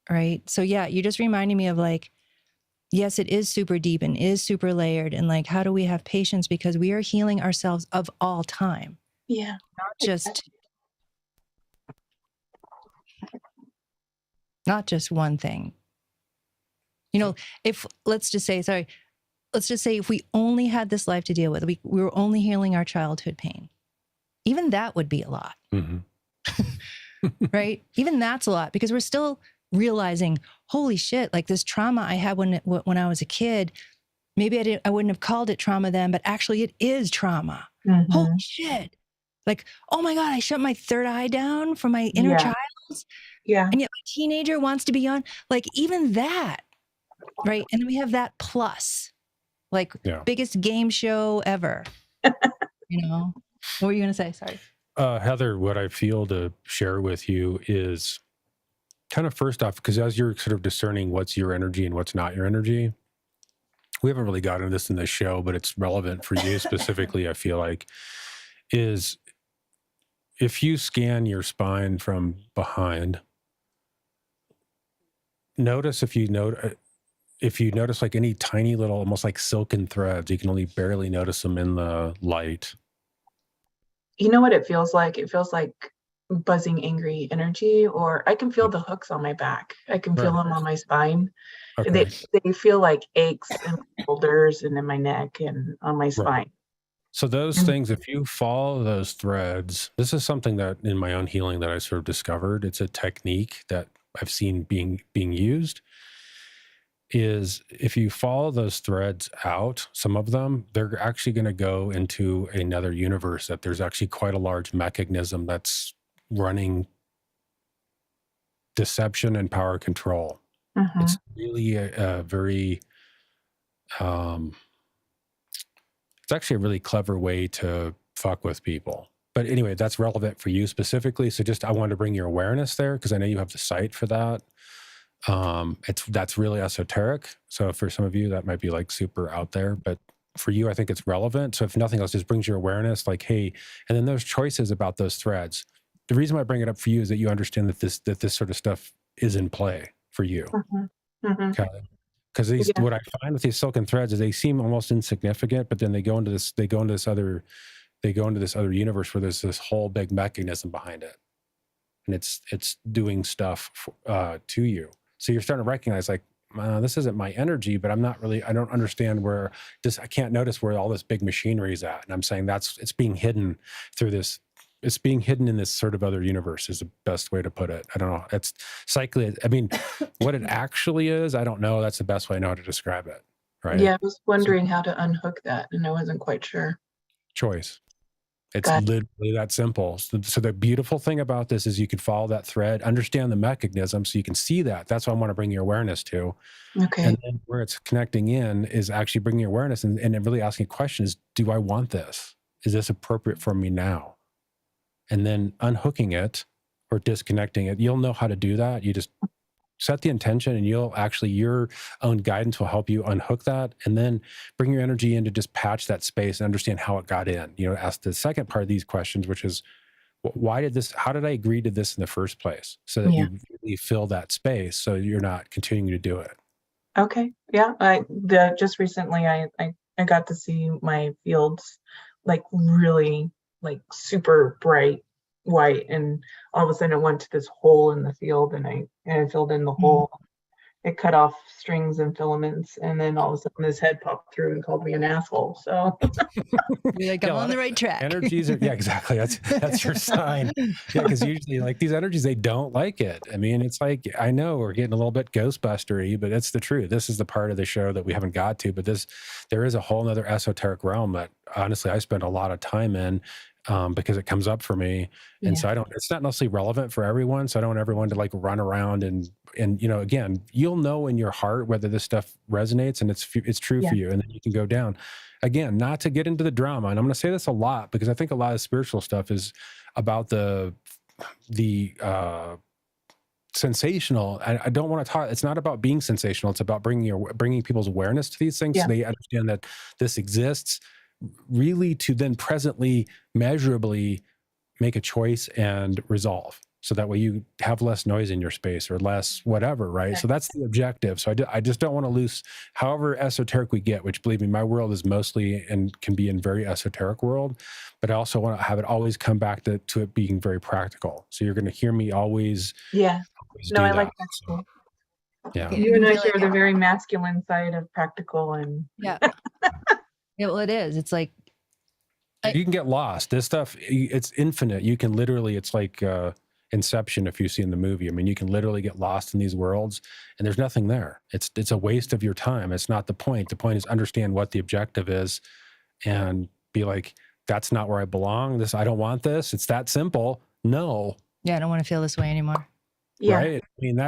Right. So yeah, you're just reminding me of like, yes, it is super deep and is super layered. And like, how do we have patience? Because we are healing ourselves of all time, Yeah. not just one thing. You know, let's just say if we only had this life to deal with, we were only healing our childhood pain, even that would be a lot, Mhm. right? Even that's a lot, because we're still realizing, holy shit, like this trauma I had when I was a kid, maybe I wouldn't have called it trauma then, but actually it is trauma. Mhm. Holy shit. Like, oh my God, I shut my third eye down for my inner Yeah. child. Yeah. And yet my teenager wants to be on, like, even that, right? And then we have that plus, like, Yeah. biggest game show ever. You know, what were you going to say? Sorry. Heather, what I feel to share with you is kind of first off, because as you're sort of discerning what's your energy and what's not your energy, we haven't really gotten into this in this show, but it's relevant for you specifically, I feel like, is if you scan your spine from behind, notice if you notice like any tiny little, almost like silken threads, you can only barely notice them in the light. You know what it feels like? It feels like buzzing, angry energy, or I can feel the hooks on my back. I can feel Right. them on my spine. Okay. They feel like aches in my shoulders and in my neck and on my spine. So those Mm. things, if you follow those threads, this is something that in my own healing that I sort of discovered. It's a technique that I've seen being used. Is if you follow those threads out, some of them, they're actually going to go into another universe, that there's actually quite a large mechanism that's running deception and power control. Mhm. It's really a very, it's actually a really clever way to fuck with people. But anyway, that's relevant for you specifically. So just, I wanted to bring your awareness there, because I know you have the site for that. That's really esoteric. So for some of you, that might be like super out there, but for you, I think it's relevant. So if nothing else, just brings your awareness, like, hey, and then those choices about those threads. The reason why I bring it up for you is that you understand that this sort of stuff is in play for you. Mhm. Mhm. Okay. Because Yeah. what I find with these silken threads is they seem almost insignificant, but then they go into this other universe where there's this whole big mechanism behind it, and it's doing stuff to you. So you're starting to recognize, like, this isn't my energy, but I don't understand where I can't notice where all this big machinery is at. And I'm saying it's being hidden through this. It's being hidden in this sort of other universe is the best way to put it. I don't know. It's cycling. I mean, what it actually is, I don't know. That's the best way I know how to describe it. Right. Yeah, I was wondering how to unhook that, and I wasn't quite sure. Choice. It's Got it. literally that simple. So the beautiful thing about this is you can follow that thread, understand the mechanism so you can see that. That's what I want to bring your awareness to. Okay. And then where it's connecting in is actually bringing your awareness and really asking questions. Do I want this? Is this appropriate for me now? And then unhooking it or disconnecting it. You'll know how to do that. You just set the intention and your own guidance will help you unhook that, and then bring your energy in to just patch that space and understand how it got in. Ask the second part of these questions, which is, how did I agree to this in the first place? So that you really fill that space so you're not continuing to do it. Okay. Yeah. Just recently I got to see my fields like really like super bright white, and all of a sudden it went to this hole in the field, and I filled in the hole. It cut off strings and filaments, and then all of a sudden this head popped through and called me an asshole. So You're like, I'm on the right track. Energies are, yeah, exactly. That's your sign. Yeah, because usually like these energies, they don't like it. I mean, it's like, I know we're getting a little bit Ghostbuster-y, but it's the truth. This is the part of the show that we haven't got to, but there is a whole nother esoteric realm that honestly I spend a lot of time in. Because it comes up for me. And so it's not necessarily relevant for everyone. So I don't want everyone to like run around and again, you'll know in your heart whether this stuff resonates and it's true for you. And then you can go down. Again, not to get into the drama. And I'm going to say this a lot because I think a lot of spiritual stuff is about the sensational. I don't want to talk. It's not about being sensational. It's about bringing people's awareness to these things so they understand that this exists, really to then presently, measurably make a choice and resolve. So that way you have less noise in your space or less whatever, right? So that's the objective. So I just don't want to lose, however esoteric we get, which believe me, my world is mostly and can be in very esoteric world, but I also want to have it always come back to it being very practical. So you're going to hear me always. Yeah. No, I like that. So, yeah. You and I share the very masculine side of practical and. Yeah. Yeah, well, it is. It's like you can get lost. This stuff, it's infinite. You can literally, it's like Inception, if you see in the movie. I mean, you can literally get lost in these worlds and there's nothing there. It's a waste of your time. It's not the point. The point is understand what the objective is and be like, that's not where I belong. I don't want this. It's that simple. No. Yeah, I don't want to feel this way anymore. Yeah. Right. I mean,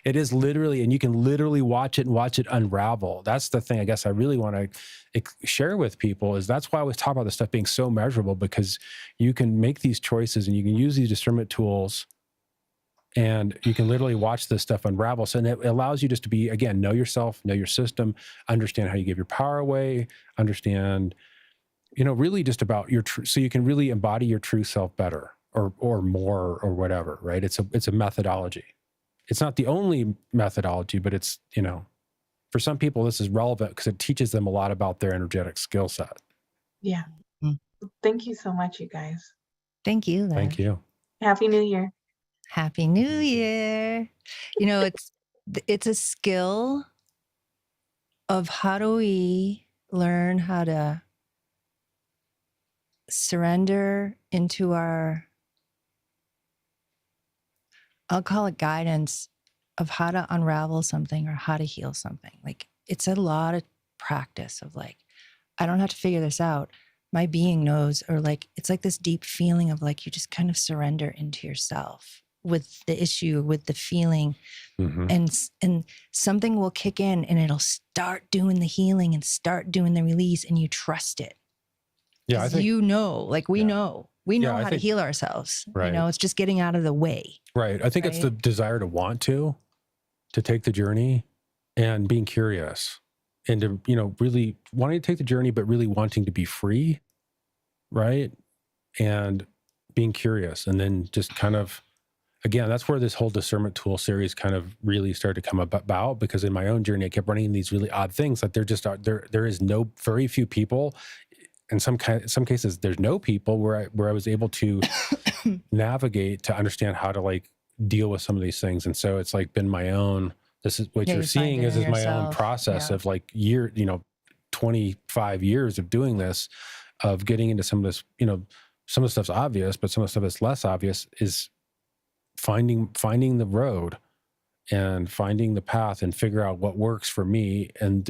it is literally, and you can literally watch it unravel. That's the thing I guess I really want to share with people is that's why I always talk about this stuff being so measurable, because you can make these choices and you can use these discernment tools and you can literally watch this stuff unravel. So and it allows you just to be, again, know yourself, know your system, understand how you give your power away, understand, really just about your so you can really embody your true self better. Or more or whatever, right? It's a methodology. It's not the only methodology, but it's, for some people this is relevant because it teaches them a lot about their energetic skill set. Yeah. Thank you so much, you guys. Thank you, Liv. Thank you. Happy New Year. Happy New Year. It's a skill of how do we learn how to surrender into our, I'll call it guidance of how to unravel something or how to heal something. Like it's a lot of practice of like, I don't have to figure this out. My being knows, or like, it's like this deep feeling of like, you just kind of surrender into yourself with the issue, with the feeling, and something will kick in and it'll start doing the healing and start doing the release, and you trust it. Yeah, I think we know I how to think- heal ourselves. Right. It's just getting out of the way. Right. I think it's the desire to want to take the journey and being curious and to, really wanting to take the journey, but really wanting to be free. Right. And being curious. And then just kind of, again, that's where this whole discernment tool series kind of really started to come about, because in my own journey, I kept running into these really odd things. Like there is very few people. In some cases, there's no people where I was able to navigate to understand how to like deal with some of these things. And so it's like been my own This is what Yeah, you're you find seeing it is in my own yourself. process Yeah. of like 25 years of doing this, of getting into some of this, some of the stuff's obvious, but some of the stuff that's less obvious is finding the road and finding the path and figure out what works for me. And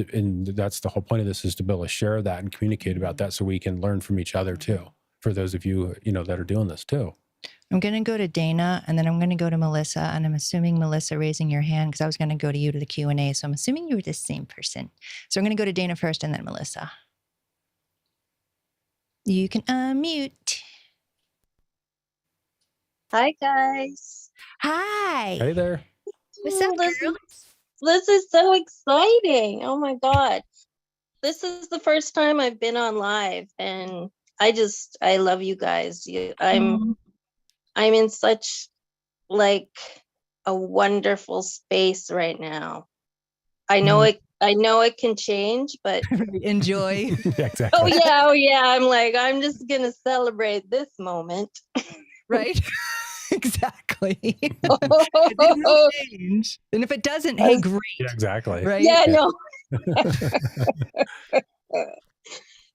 that's the whole point of this, is to be able to share that and communicate about that so we can learn from each other too. For those of you, that are doing this too. I'm going to go to Dana, and then I'm going to go to Melissa, and I'm assuming Melissa raising your hand because I was going to go to you to the Q&A. So I'm assuming you were the same person. So I'm going to go to Dana first and then Melissa. You can unmute. Hi guys. Hi. Hey there. What's up, This girl? this is so exciting. Oh my God. This is the first time I've been on live and I love you guys. I'm in such like a wonderful space right now. I know it can change, but Enjoy. Yeah, exactly. oh yeah. I'm just gonna celebrate this moment. Right? Exactly. It will change. And if it doesn't, hey, great. Yeah, exactly. Right? Yeah, Yeah. no.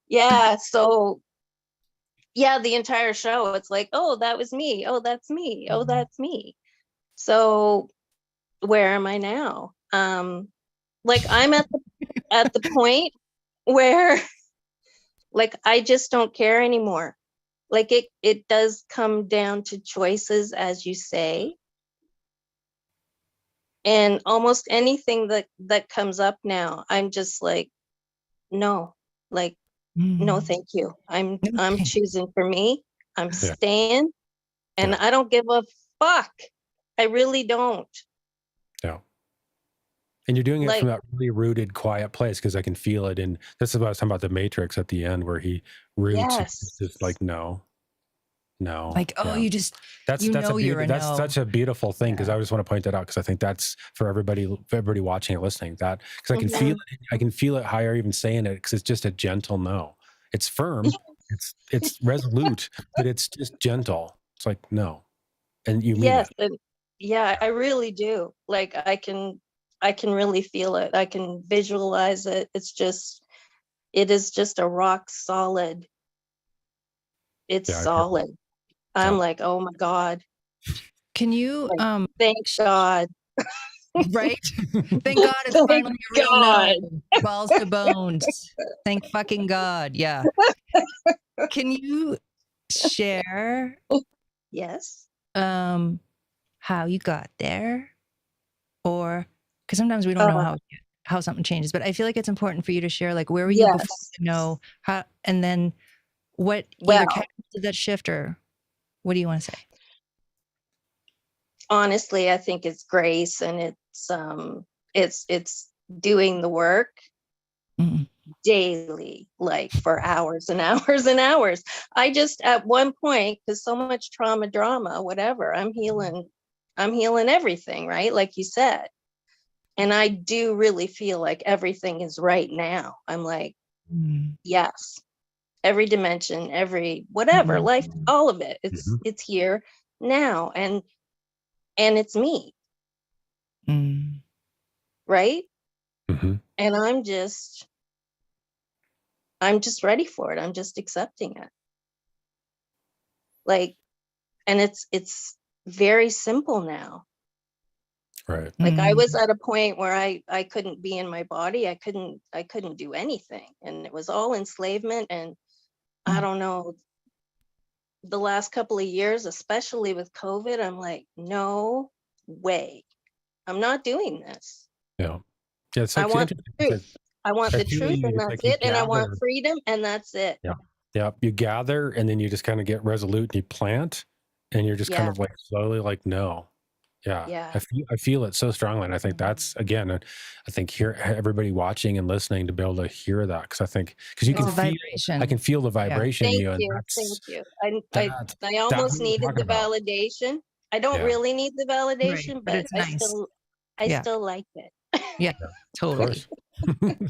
Yeah, so yeah, the entire show, it's like, oh, that was me. Oh, that's me. Oh, that's me. So where am I now? Like I'm at the point where like I just don't care anymore. Like it does come down to choices, as you say. And almost anything that comes up now, I'm just like, no, like, no, thank you. I'm Okay. choosing for me. I'm Yeah. staying, and Yeah. I don't give a fuck. I really don't. Yeah. And you're doing it Like- from that really rooted, quiet place, because I can feel it. And this is what I was talking about the Matrix at the end, where he roots. Yes. It's like, no. Like, oh, yeah. you just, That's you that's know you're a that's no. such a beautiful thing, because Yeah. I just want to point that out, because I think that's for everybody watching and listening, that because I can Mhm. feel it. I can feel it how you're even saying it, because it's just a gentle no. It's firm, it's resolute, but it's just gentle. It's like no, and you mean Yes, it. and yeah, I really do. Like I can really feel it. I can visualize it. It is just a rock solid. It's Yeah, I feel it. solid. I'm Yeah. like, oh my God, can you, thank God. right? Thank God it's Thank finally a real God. no. Balls to bones. Thank fucking God. Yeah. Can you share Yes. how you got there? Or because sometimes we don't know how something changes, but I feel like it's important for you to share, like, where were you before Yes. you know how, and then what Well, either catalyzed that shift, or what do you want to say? honestly, I think it's grace, and it's doing the work Mhm. daily, like for hours and hours and hours. I just at one point, because so much trauma, drama, whatever, I'm healing everything, right? Like you said. And I do really feel like everything is right now. I'm like, yes, every dimension, every whatever, life, all of it. It's here now, and it's me, Mm. right? Mm-hmm. And I'm just ready for it. I'm just accepting it. Like, and it's very simple now. Right. Like I was at a point where I couldn't be in my body. I couldn't do anything. And it was all enslavement. And I don't know, the last couple of years, especially with COVID, I'm like, no way. I'm not doing this. Yeah. Yeah. It's I like want the truth. I want the truth, and that's it. And I want freedom, and that's it. Yeah. Yeah. You gather, and then you just kind of get resolute, and you plant, and you're just kind Yeah. of like slowly like, no. Yeah. Yeah. I feel it so strongly. And I think that's, again, I think here, everybody watching and listening to be able to hear that. Cause I think, cause you It's can a feel, vibration. I can feel the vibration in Thank you. And you. that's, Thank you. I that's almost what we're needed talking the about. validation. I don't Yeah. really need the validation, Right, but but it's nice. I Yeah. still like it. Yeah, Of totally. course.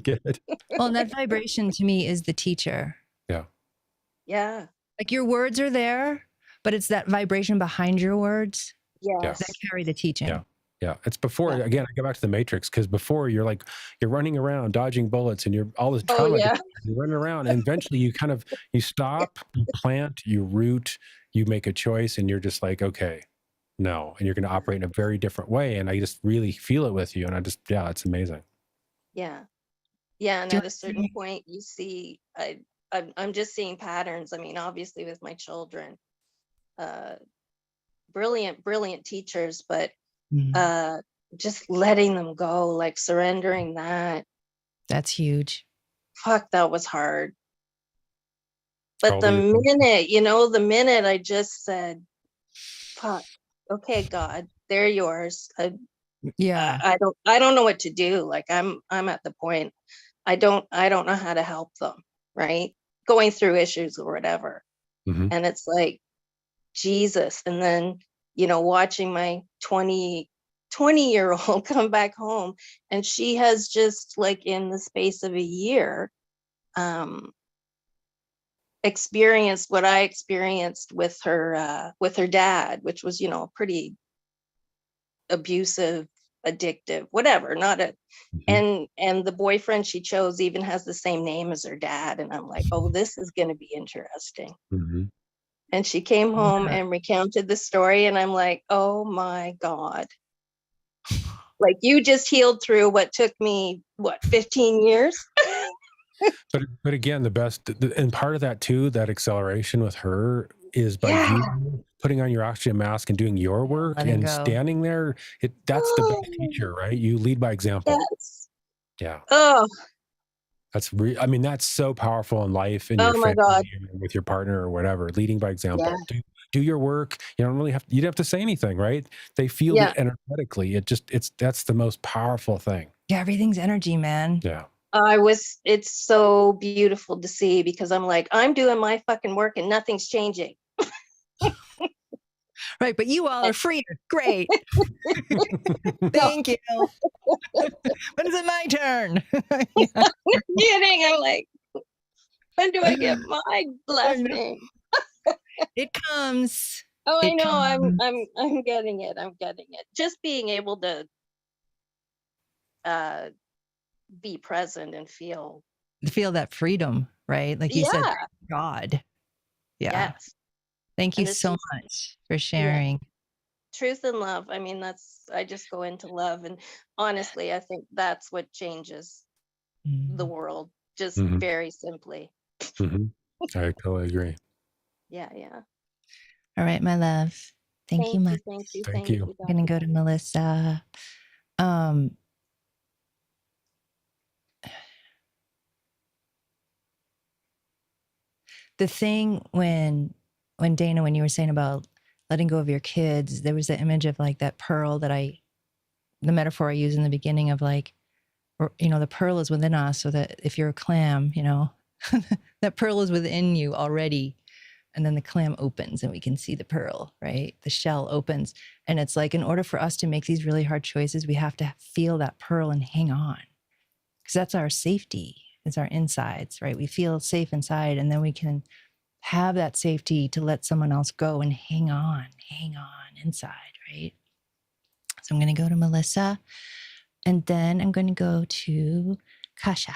Good. Well, and that vibration to me is the teacher. Yeah. Like your words are there, but it's that vibration behind your words Yes. that carry the teaching. Yeah. Yeah, it's before Yeah. again, I go back to the Matrix because before you're running around dodging bullets and you're all this Oh trauma, yeah. you're running around and eventually you stop, you plant, you root, you make a choice and you're just like, okay, no, and you're going to operate in a very different way. And I just really feel it with you. And yeah, it's amazing. Yeah. Yeah. And Do you at want a to certain point you see, I'm just seeing patterns. I mean, obviously with my children, uh, brilliant teachers, but just letting them go, like surrendering that. That's huge. Fuck, that was hard. How But old the are your kids? minute, the minute I just said, fuck, okay, God, they're yours. Yeah. I don't know what to do. Like I'm at the point, I don't know how to help them, right? Going through issues or whatever. Mhm. And it's like, Jesus. And then, watching my 20-year-old come back home, and she has just like in the space of a year, experienced what I experienced with her dad, which was, pretty abusive, addictive, whatever, not a, Mhm. and the boyfriend she chose even has the same name as her dad. And I'm like, oh, this is going to be interesting. Mhm. And she came home Yeah. and recounted the story. And I'm like, oh my God. Like you just healed through what took me, 15 years? But again, and part of that too, that acceleration with her is by Yeah. you putting on your oxygen mask and doing your work Letting and go. standing there. That's the best teacher, right? You lead by example. Yes. Yeah. Oh, I mean, that's so powerful in life, in your oh my God. family, and with your partner or whatever, leading by Yeah. example. Do your work. You don't really you don't have to say anything, right? They feel Yeah. it energetically. That's the most powerful thing. Yeah, everything's energy, man. Yeah. It's so beautiful to see, because I'm like, I'm doing my fucking work and nothing's changing. Right, but you all are free. Great. Thank you. When is it my turn? Yeah. Kidding. I'm like, when do I get my blessing? It comes. Oh, I It know. comes. I'm getting it. I'm getting it. Just being able to be present and feel. Feel that freedom, right? Like you said, Yeah. God. Yeah. Yes. Thank you And it's so just, much for sharing. truth and love. I mean, I just go into love. And honestly, I think that's what changes the world, just Mhm. very simply. Mhm. I totally agree. Yeah. Yeah. All right, my love. Thank you much. Thank you. Thank Thank you. you. I'm gonna go to Melissa. The thing when Dana, when you were saying about letting go of your kids, there was the image of like that pearl the metaphor I used in the beginning of like, the pearl is within us, so that if you're a clam, that pearl is within you already. And then the clam opens and we can see the pearl, right? The shell opens. And it's like, in order for us to make these really hard choices, we have to feel that pearl and hang on, because that's our safety. It's our insides, right? We feel safe inside, and then we can have that safety to let someone else go and hang on inside, right? So I'm going to go to Melissa, and then I'm going to go to Kasha.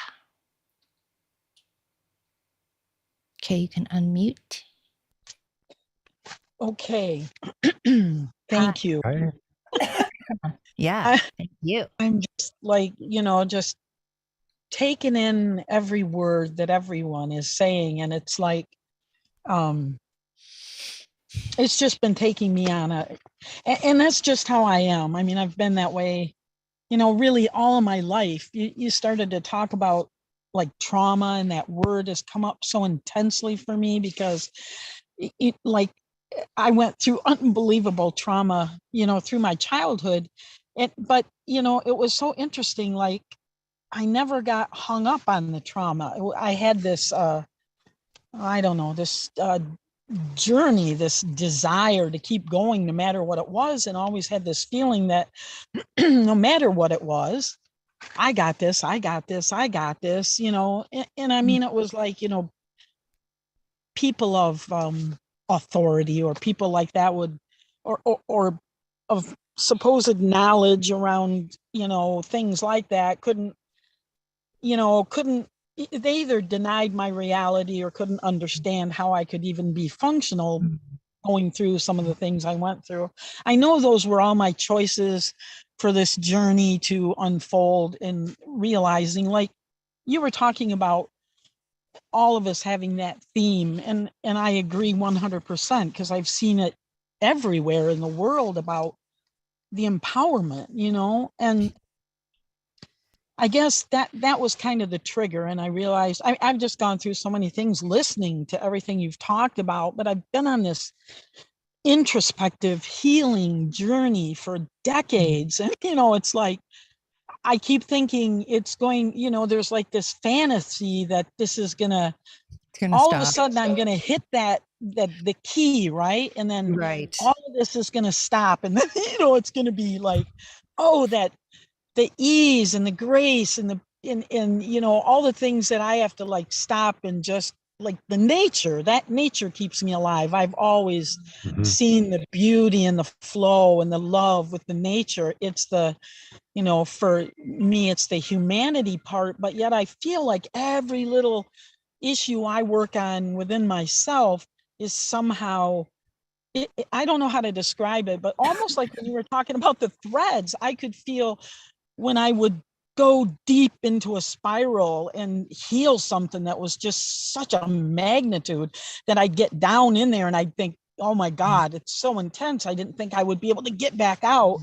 Okay, you can unmute. Okay. Hi. Thank you. Hi. Yeah, thank you. I'm just like, just taking in every word that everyone is saying. And it's like, it's just been taking me on and that's just how I am. I mean, I've been that way, really all of my life. You started to talk about like trauma, and that word has come up so intensely for me because like I went through unbelievable trauma, through my childhood. But it was so interesting. Like I never got hung up on the trauma. I had this, I don't know, this journey, this desire to keep going no matter what it was. And always had this feeling that no matter what it was, I got this, I got this, I got this, and I mean, it was like, people of authority or people like that would, or of supposed knowledge around, things like that couldn't, they either denied my reality or couldn't understand how I could even be functional going through some of the things I went through. I know those were all my choices for this journey to unfold, and realizing, like you were talking about, all of us having that theme, and I agree 100%, because I've seen it everywhere in the world about the empowerment, and I guess that was kind of the trigger. And I realized I've just gone through so many things listening to everything you've talked about, but I've been on this introspective healing journey for decades. And, it's like, I keep thinking it's going, there's like this fantasy that this is gonna, It's gonna all of a stop. sudden I'm gonna hit that the key, right? And then Right. all of this is gonna stop. And then, it's gonna be like, oh, that the ease and the grace and and all the things that I have to like stop, and just like that nature keeps me alive. I've always Mhm. seen the beauty and the flow and the love with the nature. It's the, for me, it's the humanity part, but yet I feel like every little issue I work on within myself is somehow, I don't know how to describe it, but almost like when you were talking about the threads, I could feel when I would go deep into a spiral and heal something that was just such a magnitude, that I'd get down in there and I'd think, oh my God, it's so intense. I didn't think I would be able to get back out.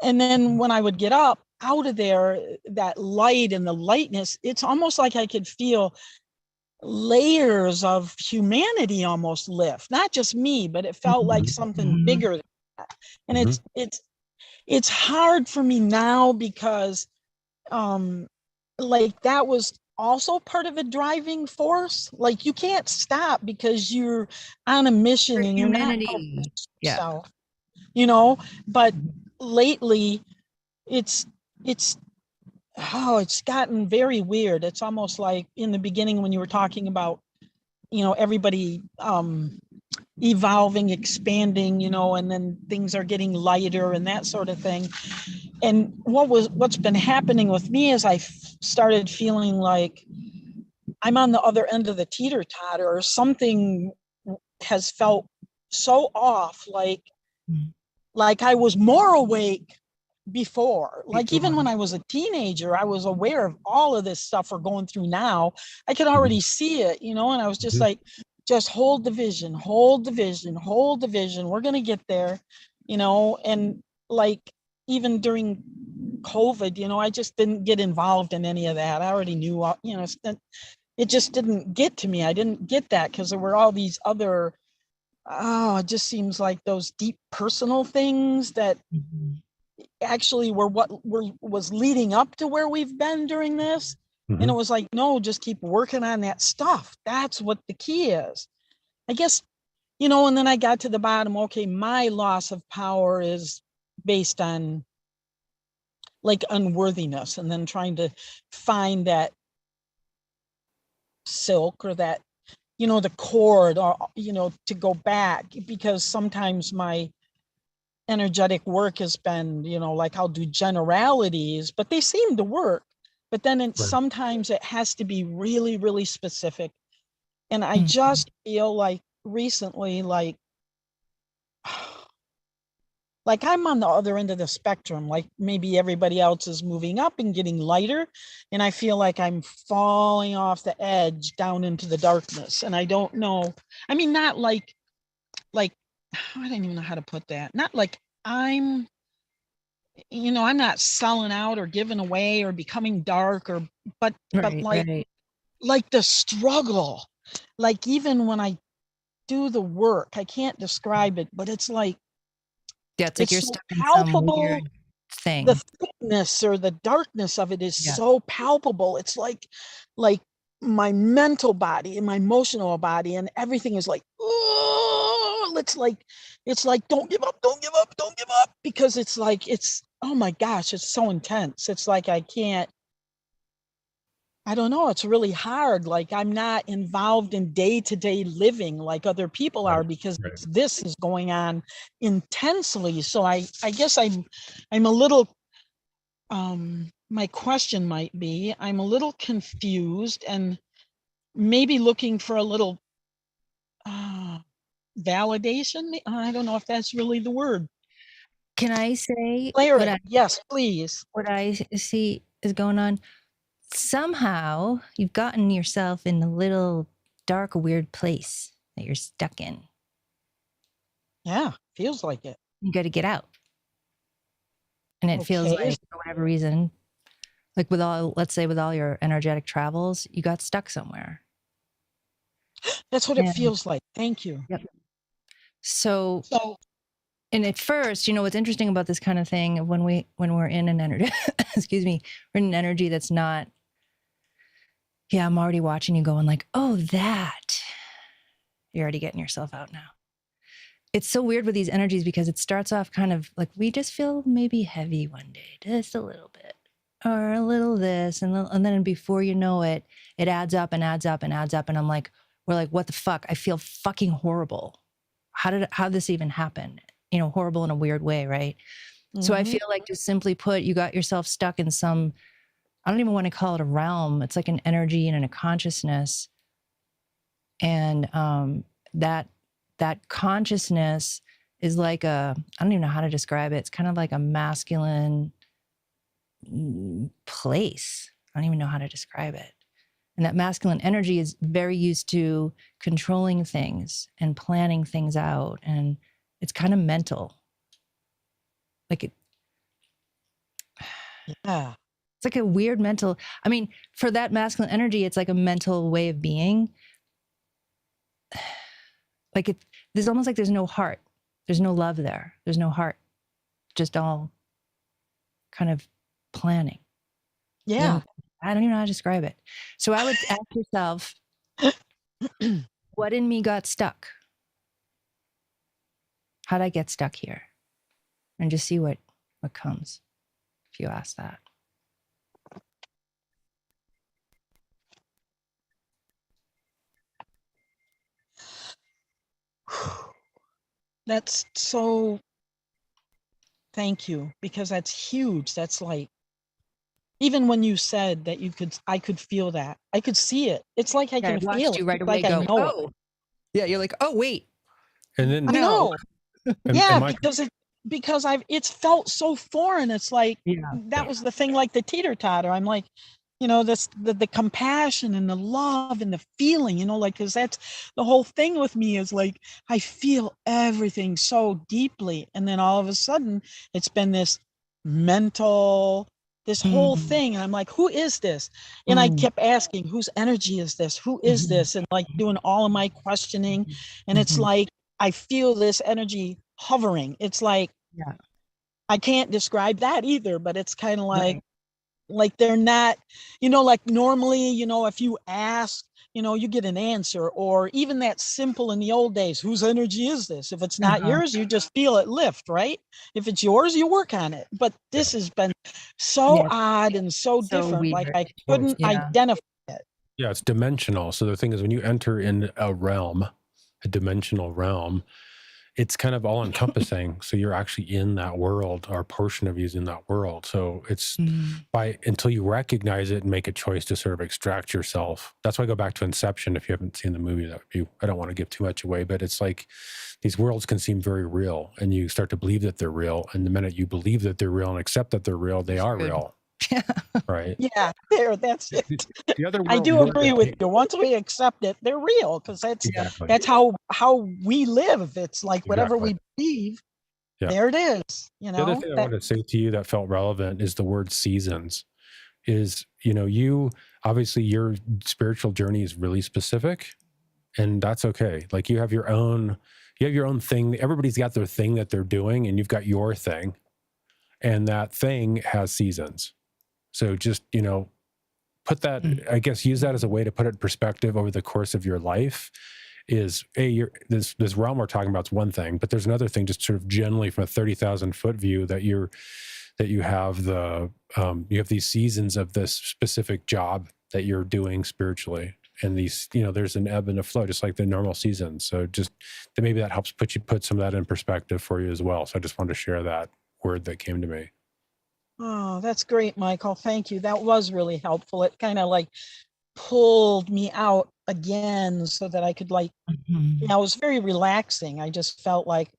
And then when I would get up out of there, that light and the lightness, it's almost like I could feel layers of humanity almost lift, not just me, but it felt like something bigger than that. And Mhm. it's hard for me now, because like that was also part of a driving force. Like you can't stop because you're on a mission For and you're not helping humanity. Yeah. yourself, but lately it's it's it's gotten very weird. It's almost like in the beginning when you were talking about, everybody evolving, expanding, and then things are getting lighter and that sort of thing. And what's been happening with me is I started feeling like I'm on the other end of the teeter totter, or something has felt so off, like I was more awake before. Like even when I was a teenager, I was aware of all of this stuff we're going through now. I could already see it, and I was just Mhm. like, just hold the vision, hold the vision, hold the vision. We're going to get there, and like even during COVID, I just didn't get involved in any of that. I already knew, it just didn't get to me. I didn't get that because there were all these other, it just seems like those deep personal things that actually were was leading up to where we've been during this. And it Mhm. was like, no, just keep working on that stuff. That's what the key is, I guess. And then I got to the bottom. Okay, my loss of power is based on like unworthiness, and then trying to find that silk, or that, the cord, or, to go back, because sometimes my energetic work has been, like I'll do generalities, but they seem to work. But then Right. sometimes it has to be really, really specific. And I Mhm. just feel like recently, like I'm on the other end of the spectrum, like maybe everybody else is moving up and getting lighter. And I feel like I'm falling off the edge down into the darkness. And I don't know. I mean, not like, I don't even know how to put that. Not like I'm not selling out or giving away or becoming dark, but Right. like, Right. the struggle, like even when I do the work, I can't describe it, but it's like, Yeah. It's like it's you're so stuck in some palpable. weird The thing. thickness or the darkness of it is Yeah. so palpable. It's like my mental body and my emotional body and everything is like, oh, it's like, don't give up, don't give up, don't give up, because it's like, oh my gosh, it's so intense. It's like I can't, I don't know, it's really hard. Like I'm not involved in day-to-day living like other people Right, are because right. this is going on intensely. So I guess I'm a little my question might be, I'm a little confused and maybe looking for a little validation. I don't know if that's really the word. Can I say Clarity. Yes, please. what I see is going on? Somehow you've gotten yourself in a little dark, weird place that you're stuck in. Yeah, feels like it. You got to get out. And it feels Okay. like, for whatever reason, like let's say with all your energetic travels, you got stuck somewhere. That's what Yeah. it feels like. Thank you. Yep. So, So and at first, what's interesting about this kind of thing when we're in an energy, excuse me, we're in an energy that's not, yeah, I'm already watching you going like, oh, that. You're already getting yourself out now. It's so weird with these energies because it starts off kind of like we just feel maybe heavy one day, just a little bit, or a little this, and then before you know it, it adds up and adds up and adds up, and we're like, what the fuck? I feel fucking horrible. How did this even happen? Horrible in a weird way, right? So I feel like, just simply put, you got yourself stuck in some, I don't even want to call it a realm. It's like an energy and a consciousness, and that consciousness is like I don't even know how to describe it. It's kind of like a masculine place. I don't even know how to describe it. And that masculine energy is very used to controlling things and planning things out. And it's kind of mental. Like yeah. It's like a weird mental, for that masculine energy, it's like a mental way of being. Like there's almost like there's no heart. There's no love there. There's no heart. Just all kind of planning. Yeah. I don't even know how to describe it. So I would ask yourself, what in me got stuck? How'd I get stuck here? And just see what comes if you ask that. That's so, thank you, because that's huge. That's like, even when you said that I could feel that. I could see it. It's like I can feel it. You right It's away like I go, know it. oh. Yeah, you're like, oh, wait. And then I know. and Yeah, my- because it's felt so foreign. It's like, that was the thing, like the teeter-totter. I'm like, the compassion and the love and the feeling, like, because that's the whole thing with me is like, I feel everything so deeply. And then all of a sudden it's been this mental, this whole thing. And I'm like, who is this? And I kept asking, whose energy is this? Who is this? And like doing all of my questioning. And it's like, I feel this energy hovering. It's like, I can't describe that either, but it's kind of like they're not, like normally, if you ask, you get an answer, or even that simple in the old days, whose energy is this? If it's not yours, you just feel it lift, right? If it's yours, you work on it. But this has been so odd and so different. weird. Like I couldn't identify it. Yeah, it's dimensional. So the thing is, when you enter in a dimensional realm, it's kind of all encompassing. So you're actually in that world, or a portion of you is in that world. So it's until you recognize it and make a choice to sort of extract yourself. That's why I go back to Inception. If you haven't seen the movie, I don't want to give too much away, but it's like these worlds can seem very real, and you start to believe that they're real. And the minute you believe that they're real and accept that they're real, they are real. Right. Yeah, that's it. The other I world do will- agree with you. Once we accept it, they're real, because Exactly. that's how we live. It's like whatever we believe, Yeah. there it is. The other thing I want to say to you that felt relevant is the word seasons. Is, you obviously your spiritual journey is really specific, and that's okay. Like you have your own thing. Everybody's got their thing that they're doing, and you've got your thing, and that thing has seasons. So just, put that, I guess, use that as a way to put it in perspective over the course of your life. Is this realm we're talking about is one thing, but there's another thing, just sort of generally from a 30,000 foot view, that you have you have these seasons of this specific job that you're doing spiritually. And these, there's an ebb and a flow, just like the normal seasons. So just that maybe that helps put some of that in perspective for you as well. So I just wanted to share that word that came to me. Oh, that's great, Michael. Thank you. That was really helpful. It kind of like pulled me out again so that I could like, Mhm. it was very relaxing. I just felt like,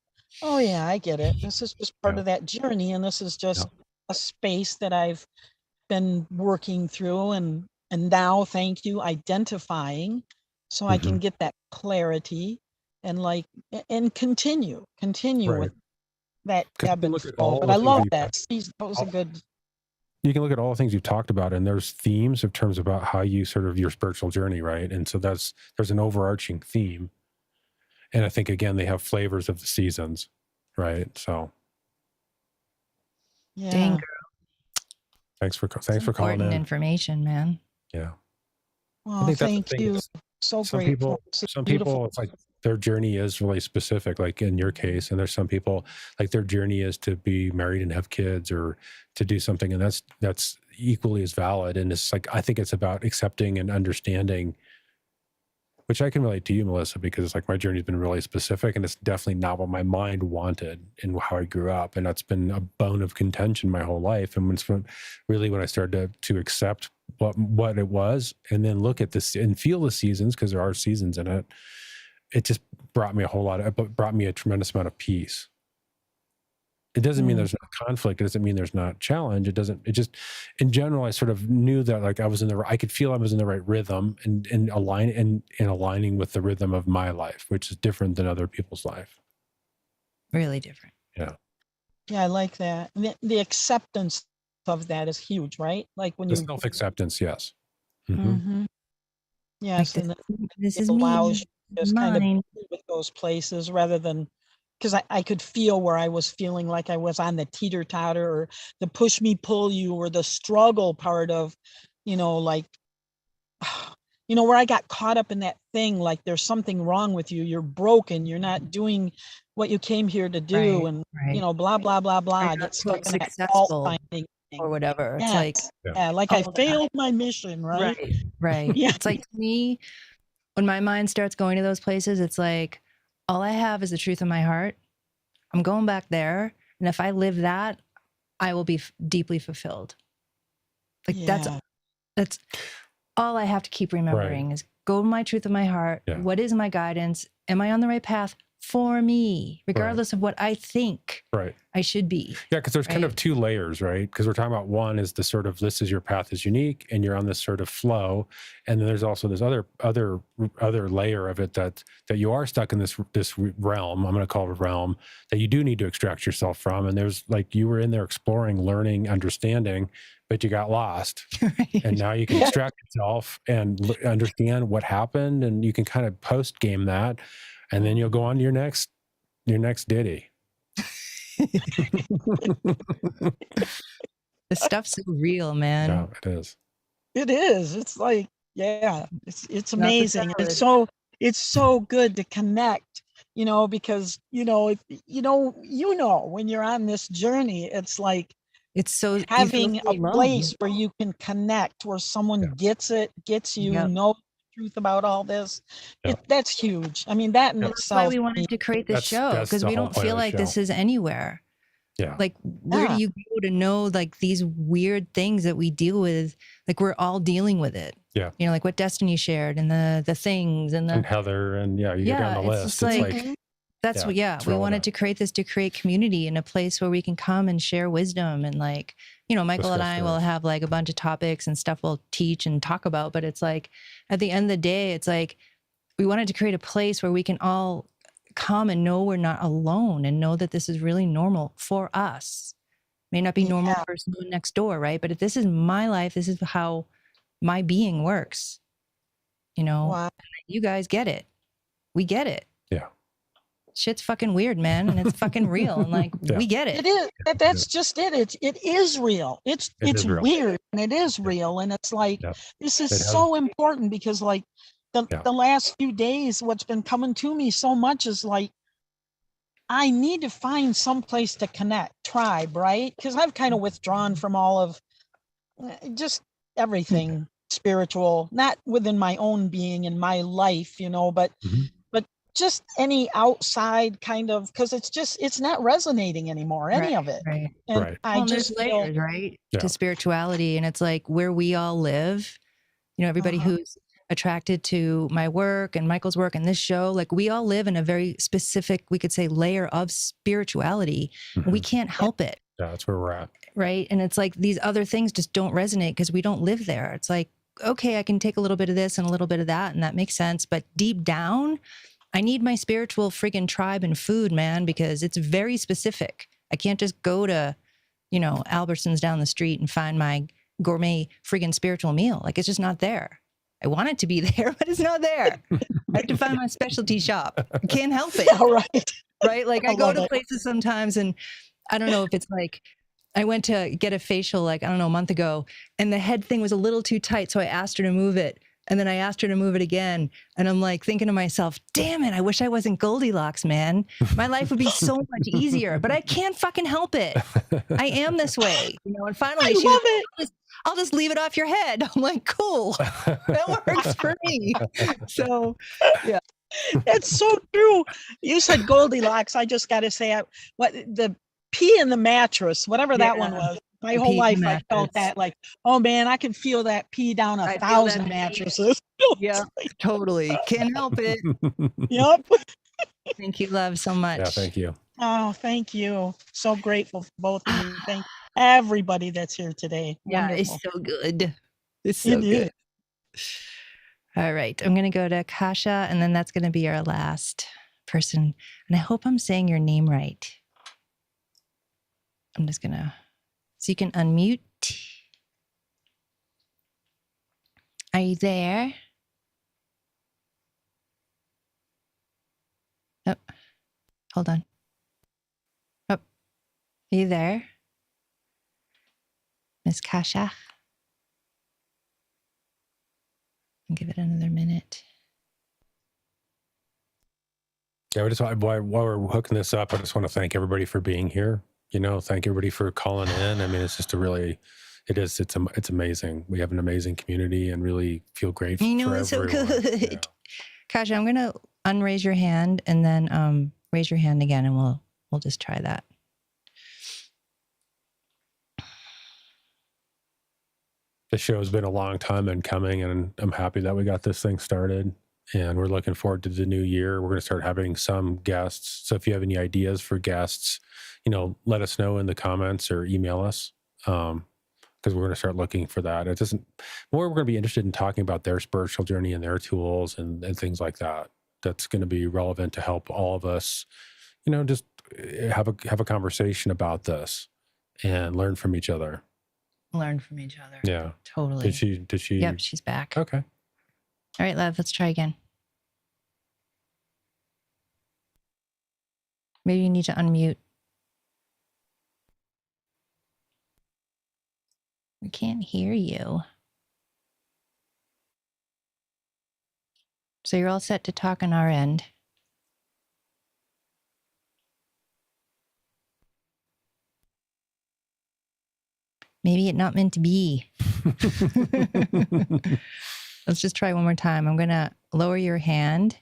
oh yeah, I get it. This is just part Yeah. of that journey. And this is just a space that I've been working through and now, thank you, identifying so I can get that clarity and like, and continue Right. with that 'Cause you ebb can and look at flow. all But the I things love you've- that. That was a good, You can look at all the things you've talked about, and there's themes in terms about how you sort of your spiritual journey, right? And so there's an overarching theme. And I think again, they have flavors of the seasons, right? So yeah. Dang, girl, thanks for it's calling important in. information, man. Yeah. Well, that's the thank thing you. is So some grateful. people This is some beautiful. people it's like their journey is really specific, like in your case, and there's some people like their journey is to be married and have kids or to do something, and that's equally as valid. And it's like I think it's about accepting and understanding, which I can relate to you, Melissa, because it's like my journey's been really specific, and it's definitely not what my mind wanted and how I grew up, and that's been a bone of contention my whole life. And when I started to accept what it was, and then look at this and feel the seasons, because there are seasons in it, it just brought me a tremendous amount of peace. It doesn't mean there's not conflict. It doesn't mean there's not challenge. It just, in general, I sort of knew that like I could feel I was in the right rhythm and aligning with the rhythm of my life, which is different than other people's life. Really different. Yeah. Yeah, I like that. And the acceptance of that is huge, right? Like when The you, self-acceptance, yes. Mhm. Mhm. Yes, Like and this it is allows me. you to just kind of Mine. be with those places rather than, because I could feel where I was feeling like I was on the teeter-totter or the push me pull you or the struggle part of, like, where I got caught up in that thing, like there's something wrong with you, you're broken, you're not doing what you came here to do, Right, and right. blah blah blah blah. Or I not, get quote, stuck in that fault successful finding or thing. whatever. It's Yes, like yeah, like I all that. failed my mission, right? Right, right. Yeah. It's like to me, when my mind starts going to those places, it's like all I have is the truth of my heart. I'm going back there, and if I live that, I will be deeply fulfilled. Like Yeah. that's all I have to keep remembering is go to my truth of my heart. Yeah. What is my guidance? Am I on the right path for me, regardless of what I think Right. I should be? Yeah, because there's kind Right. of two layers, right? Because we're talking about one is the sort of this is your path is unique, and you're on this sort of flow, and then there's also this other layer of it that you are stuck in this realm. I'm going to call it a realm that you do need to extract yourself from. And there's like you were in there exploring, learning, understanding, but you got lost, Right. and now you can extract yourself and understand what happened, and you can kind of post game that, and then you'll go on to your next ditty. This stuff's so real, man. Yeah, it is. It is. It's like, yeah, it's Not the amazing. And it's so good to connect, because when you're on this journey, it's like It's so you feel having so a alone. place where you can connect, where someone Yeah. gets you, Yep. knows the truth about all this. Yeah. That's huge. I mean, that in Well, that's why itself. we wanted to create this That's- show, that's because the we whole don't point feel of the like this show. is anywhere. Yeah. Like, where do Yeah. you go to know like these weird things that we deal with? Like, we're all dealing with it. Yeah. Like what Destiny shared and the things and And Heather, and you go down the it's list. just It's like, like that's what, it's we wanted relevant. to create this to create community and a place where we can come and share wisdom. And like, Michael and Discuss I will this. have like a bunch of topics and stuff we'll teach and talk about. But it's like, at the end of the day, it's like, we wanted to create a place where we can all come and know we're not alone and know that this is really normal for us. May not be normal Yeah. for someone next door, right? But if this is my life, this is how my being works. Wow. You guys get it. We get it. Yeah. Shit's fucking weird, man, and it's fucking real. And like, Yeah. we get It it. is. That's just it. It is real. It's is real. weird and it is real. And it's like, Yeah. this is It has- so important because like Yeah. the last few days, what's been coming to me so much is like, I need to find some place to connect, tribe, right? Because I've kind of withdrawn from all of just everything. spiritual, not within my own being in my life, but Mhm. just any outside kind of, because it's not resonating anymore, any of it. Right. And Right. I Well, and there's just feel, layers, right, Yeah. to spirituality, and it's like where we all live. Everybody Uh-huh. who's attracted to my work and Michael's work and this show, like we all live in a very specific, we could say, layer of spirituality. And we Mhm. can't help it, Yeah, that's where we're at. right? And it's like these other things just don't resonate because we don't live there. It's like, okay, I can take a little bit of this and a little bit of that, and that makes sense. But deep down, I need my spiritual friggin' tribe and food, man, because it's very specific. I can't just go to, Albertsons down the street and find my gourmet friggin' spiritual meal. Like it's just not there. I want it to be there, but it's not there. I have to find my specialty shop. I can't help it. all right. Right? Like I I go love to it. places sometimes and I don't know if it's like I went to get a facial like, I don't know, a month ago, and the head thing was a little too tight. So I asked her to move it. And then I asked her to move it again. And I'm like thinking to myself, damn it, I wish I wasn't Goldilocks, man. My life would be so much easier, but I can't fucking help it. I am this way. And finally I she love was it. I'll just leave it off your head. I'm like, cool. That works for me. So It's so true. You said Goldilocks. I just got to say, what the pee in the mattress, whatever that one Yeah, was. My the whole pee in the life, I mattress. felt that like, oh man, I can feel that pee down I a feel that 1,000 pee. mattresses. Yeah, totally. Can't help it. Yep. Thank you, love, so much. Yeah, thank you. Oh, thank you. So grateful for both of you. Thank everybody that's here today. Yeah, Wonderful. it's so good. It's so It is. good. All right. I'm going to go to Kasha, and then that's going to be our last person. And I hope I'm saying your name right. I'm just going to, so you can unmute. Are you there? Oh, hold on. Oh, are you there? Miss Kasha? I'll give it another minute. Yeah, while we're hooking this up, I just want to thank everybody for being here. Thank everybody for calling in. I mean, it's just it's amazing. We have an amazing community and really feel grateful for It's so everyone. good. Yeah. Kasha, I'm going to unraise your hand and then raise your hand again, and we'll just try that. This show has been a long time in coming, and I'm happy that we got this thing started. And we're looking forward to the new year. We're going to start having some guests. So if you have any ideas for guests, let us know in the comments or email us, because we're going to start looking for that. We're going to be interested in talking about their spiritual journey and their tools and things like that. That's going to be relevant to help all of us, just have a conversation about this and learn from each other. Learn from each other. Yeah. Totally. Did she? Yep, she's back. Okay. All right, love, let's try again. Maybe you need to unmute. We can't hear you. So you're all set to talk on our end. Maybe it's not meant to be. Let's just try one more time. I'm going to lower your hand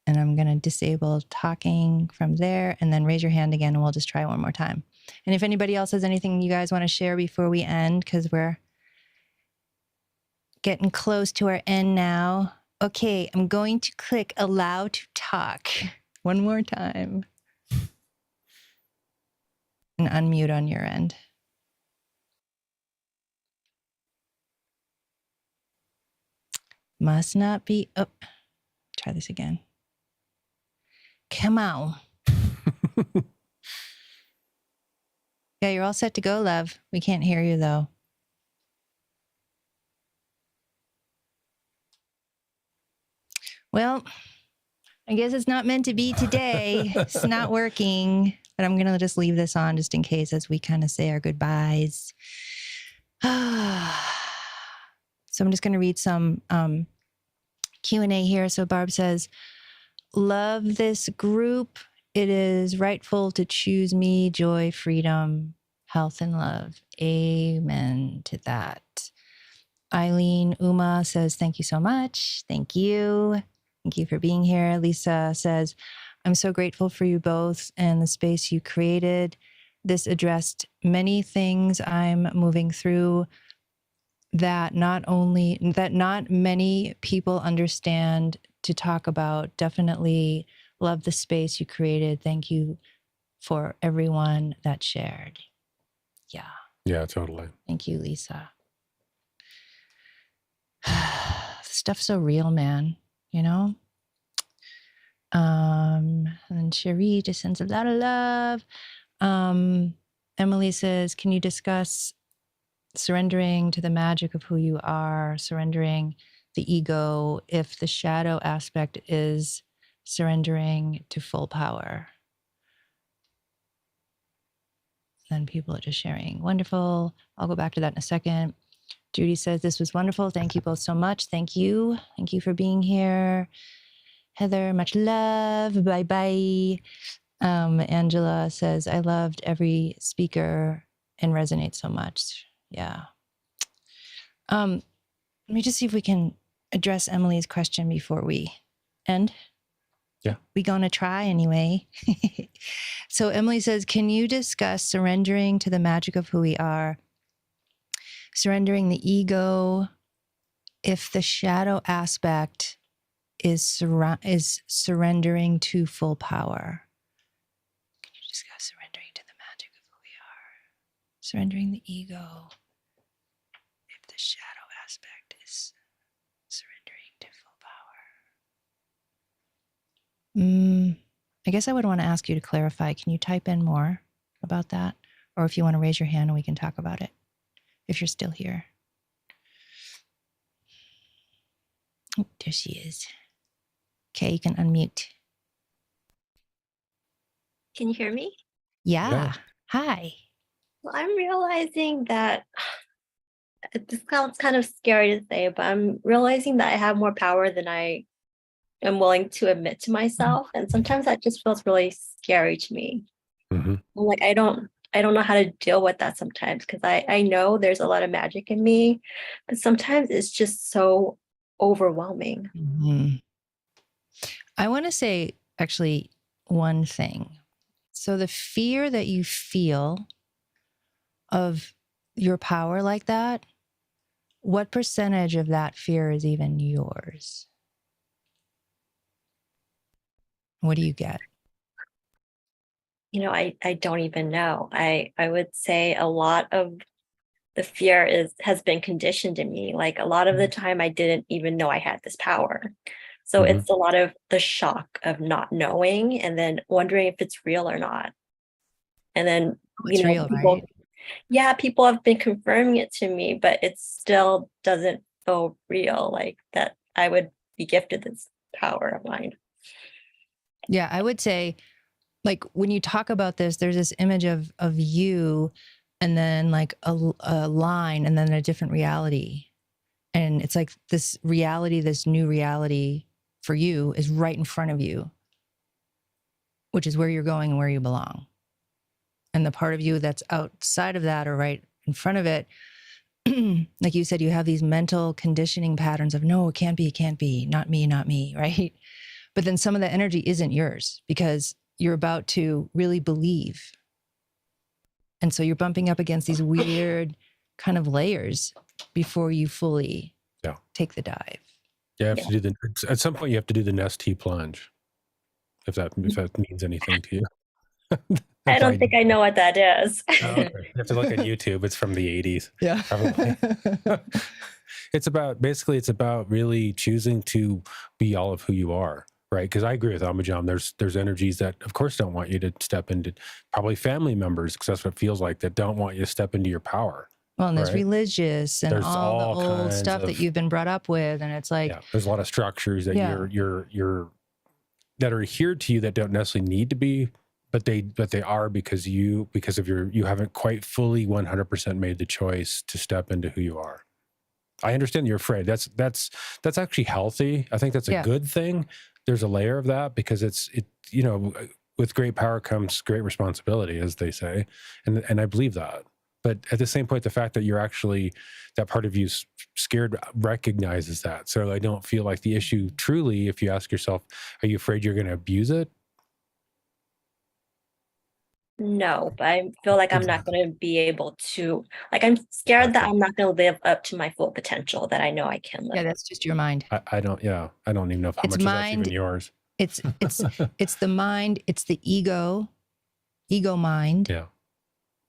and I'm going to disable talking from there and then raise your hand again and we'll just try one more time. And if anybody else has anything you guys want to share before we end, because we're getting close to our end now. Okay, I'm going to click allow to talk one more time and unmute on your end. Must not be. Oh, try this again. Come on. Yeah, you're all set to go, love. We can't hear you though. Well, I guess it's not meant to be today. It's not working, but I'm going to just leave this on just in case as we kind of say our goodbyes. So I'm just going to read some Q&A here. So Barb says, love this group. It is rightful to choose me, joy, freedom, health, and love. Amen to that. Eileen Uma says, thank you so much. Thank you. Thank you for being here. Lisa says, I'm so grateful for you both and the space you created. This addressed many things I'm moving through that not many people understand to talk about. Definitely love the space you created. Thank you for everyone that shared. Yeah. Yeah, totally. Thank you, Lisa. Stuff's so real, man, you know? And Cherie just sends a lot of love. Emily says, can you discuss surrendering to the magic of who you are, surrendering the ego, if the shadow aspect is surrendering to full power? Then people are just sharing. Wonderful. I'll go back to that in a second. Judy says, this was wonderful. Thank you both so much. Thank you. Thank you for being here. Heather, much love. Bye-bye. Angela says, I loved every speaker and resonate so much. Yeah. Let me just see if we can address Emily's question before we end. Yeah. We gonna try anyway. So Emily says, can you discuss surrendering to the magic of who we are, surrendering the ego, if the shadow aspect is surrendering to full power? Can you discuss surrendering to the magic of who we are, surrendering the ego, if the shadow aspect is surrendering to full power? I guess I would want to ask you to clarify. Can you type in more about that? Or if you want to raise your hand and we can talk about it, if you're still here. Oh, there she is. Okay, you can unmute. Can you hear me? Yeah. Yeah. Hi. Well, I'm realizing that this sounds kind of scary to say, but I'm realizing that I have more power than I am willing to admit to myself. And sometimes that just feels really scary to me. Hmm. Like I don't know how to deal with that sometimes, because I know there's a lot of magic in me, but sometimes it's just so overwhelming. Mhm. I want to say actually one thing. So the fear that you feel of your power like that, what percentage of that fear is even yours? What do you get? You know, I don't even know. I would say a lot of the fear has been conditioned in me. Like a lot of the time I didn't even know I had this power. So Mhm. it's a lot of the shock of not knowing and then wondering if it's real or not. And then, It's real, people, right? yeah, people have been confirming it to me, but it still doesn't feel real, like that I would be gifted this power of mine. Yeah, I would say, like, when you talk about this, there's this image of you and then like a line and then a different reality. And it's like this reality, this new reality for you is right in front of you, which is where you're going and where you belong. And the part of you that's outside of that or right in front of it, like you said, you have these mental conditioning patterns of, no, it can't be, not me, right? But then some of that energy isn't yours because you're about to really believe. And so you're bumping up against these weird kind of layers before you fully take the dive. You have to do at some point you have to do the Nestea plunge. If that means anything to you. I don't think I know what that is. Oh, okay. You have to look at YouTube. It's from the 80s. Yeah. Probably. It's about really choosing to be all of who you are, right? Because I agree with Amajam. There's energies that, of course, don't want you to step into, probably family members, because that's what it feels like, that don't want you to step into your power. Well, and there's right? religious and There's all the all old kinds stuff that of- you've been brought up with. And it's like, Yeah, there's a lot of structures that Yeah. you're that are adhered to you that don't necessarily need to be, but they are because you haven't quite fully 100% made the choice to step into who you are. I understand you're afraid. That's actually healthy. I think that's a Yeah. good thing. There's a layer of that because with great power comes great responsibility, as they say, and I believe that. But at the same point, the fact that you're actually, that part of you scared recognizes that. So I don't feel like the issue truly, if you ask yourself, are you afraid you're going to abuse it? No, but I feel like I'm not Exactly. going to be able to, like, I'm scared that Exactly. I'm not going to live up to my full potential that I know I can Yeah, live. that's just your mind. I don't even know how It's much of that's mind. even yours. It's the mind, it's the ego mind. Yeah.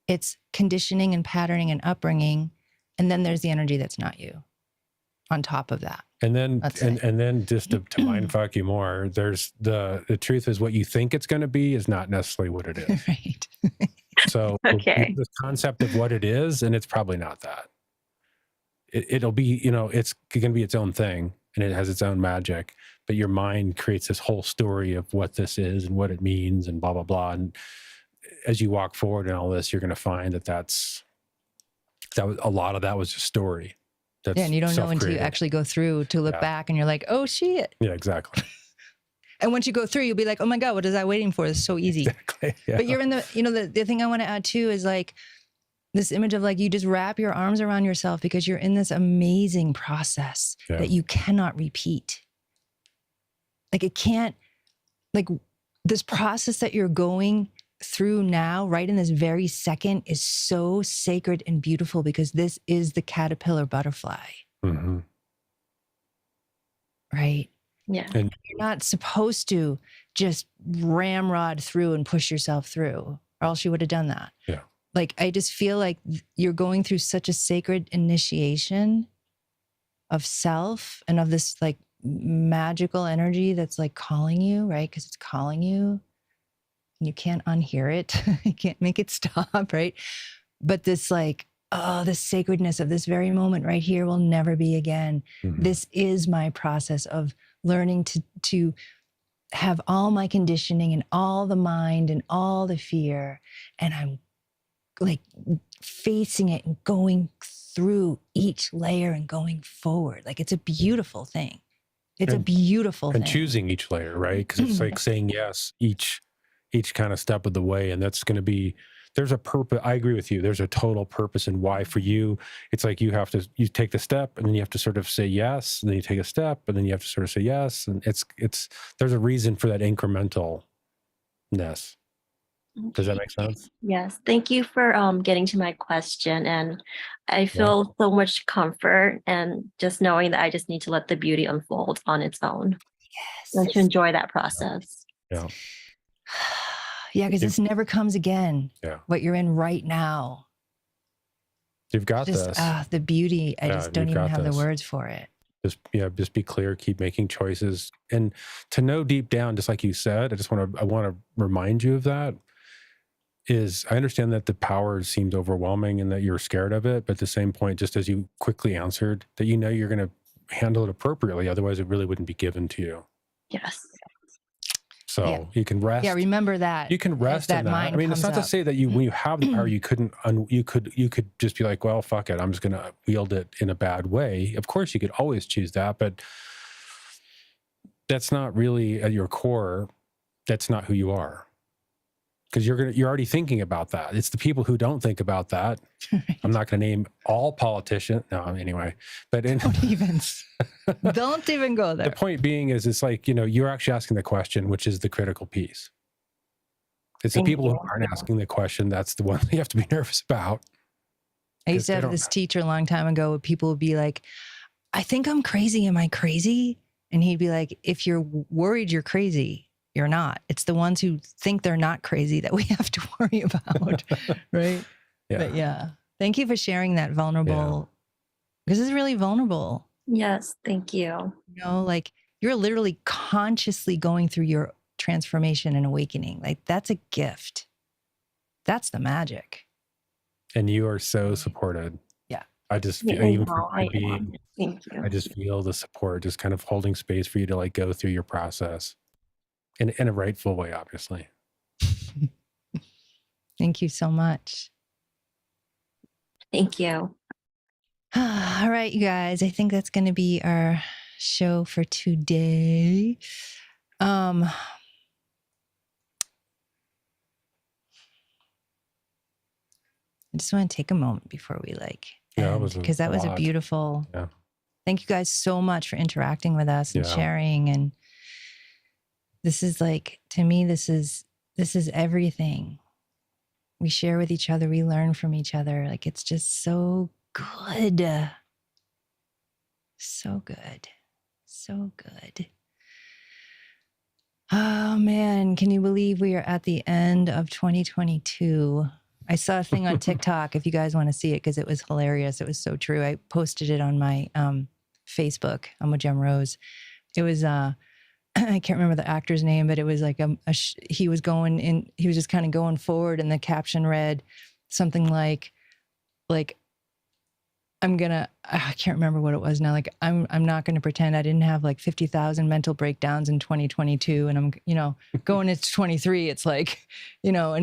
It's conditioning and patterning and upbringing. And then there's the energy that's not you on top of that. And then, That's it. and then just to mind fuck you more, there's the truth is what you think it's going to be is not necessarily what it is. Right. So Okay. the concept of what it is, and it's probably not that. It'll be, it's going to be its own thing and it has its own magic, but your mind creates this whole story of what this is and what it means and blah, blah, blah. And as you walk forward and all this, you're going to find that was a lot of that was just story. That's Yeah, and you don't know until you self-created. actually go through to look Yeah. back and you're like, oh shit. Yeah, exactly. And once you go through, you'll be like, oh my God, what is I waiting for? It's so easy. Exactly. Yeah. But you're in the thing I want to add too is like this image of like you just wrap your arms around yourself because you're in this amazing process Yeah. that you cannot repeat. Like it can't, like this process that you're going through now, right in this very second, is so sacred and beautiful because this is the caterpillar butterfly, Mhm. right? Yeah. You're not supposed to just ramrod through and push yourself through, or else you would have done that. Yeah. Like, I just feel like you're going through such a sacred initiation of self and of this like magical energy that's like calling you, right? Because it's calling you. And you can't unhear it. You can't make it stop, right? But this like, oh, the sacredness of this very moment right here will never be again. Mhm. This is my process of learning to have all my conditioning and all the mind and all the fear. And I'm like facing it and going through each layer and going forward. Like it's a beautiful thing. It's a And- beautiful And thing. choosing each layer, right? Because it's like saying yes each kind of step of the way, and that's going to be, there's a purpose. I agree with you. There's a total purpose and why for you. It's like you take the step and then you have to sort of say yes, and then you take a step and then you have to sort of say yes, and it's there's a reason for that incrementalness. Does that make sense? Yes. Thank you for getting to my question. And I feel so much comfort and just knowing that I just need to let the beauty unfold on its own and to enjoy that process. Yeah. Yeah, because this never comes again. Yeah. What you're in right now. You've got Just this. the beauty. I Yeah, just don't you've even got have this. the words for it. Just be clear, keep making choices, and to know deep down, just like you said, I want to remind you of that. Is I understand that the power seems overwhelming and that you're scared of it, but at the same point, just as you quickly answered, that you're going to handle it appropriately, otherwise it really wouldn't be given to you. Yes. So Yeah. you can rest. Yeah, remember that. You can as rest in that. I mind mean, it's comes not to up. say that when you have the power, you could just be like, well, fuck it, I'm just going to wield it in a bad way. Of course, you could always choose that, but that's not really at your core. That's not who you are, because you're already thinking about that. It's the people who don't think about that. I'm not going to name all politicians. No, anyway, but Don't even go the there. point being is, it's like, you're actually asking the question, which is the critical piece. It's the Thank people who you. aren't asking the question that's the one that you have to be nervous about. I used to they have don't this know. teacher a long time ago where people would be like, I think I'm crazy. Am I crazy? And he'd be like, if you're worried you're crazy, you're not. It's the ones who think they're not crazy that we have to worry about. Right. Yeah. But yeah. Thank you for sharing that vulnerable, because it's really vulnerable. Yes. Thank you. Like you're literally consciously going through your transformation and awakening. Like that's a gift. That's the magic. And you are so supported. Yeah. I just Yeah, feel, even no, for I my being, am. Thank you. I just feel the support, just kind of holding space for you to like go through your process in a rightful way, obviously. Thank you so much. Thank you. All right, you guys. I think that's going to be our show for today. I just want to take a moment before we Yeah, it end, was because that was a lot. beautiful. Yeah. Thank you guys so much for interacting with us and Yeah. sharing. And this is to me, this is everything. We share with each other. We learn from each other. It's just so good. So good. So good. Oh man, can you believe we are at the end of 2022? I saw a thing on TikTok, if you guys want to see it, because it was hilarious. It was so true. I posted it on my Facebook. I'm with Jem Rose. It was I can't remember the actor's name, but it was like he was going in. He was just kind of going forward, and the caption read something like I can't remember what it was now. I'm not going to pretend I didn't have 50,000 mental breakdowns in 2022, and I'm going into 23. It's and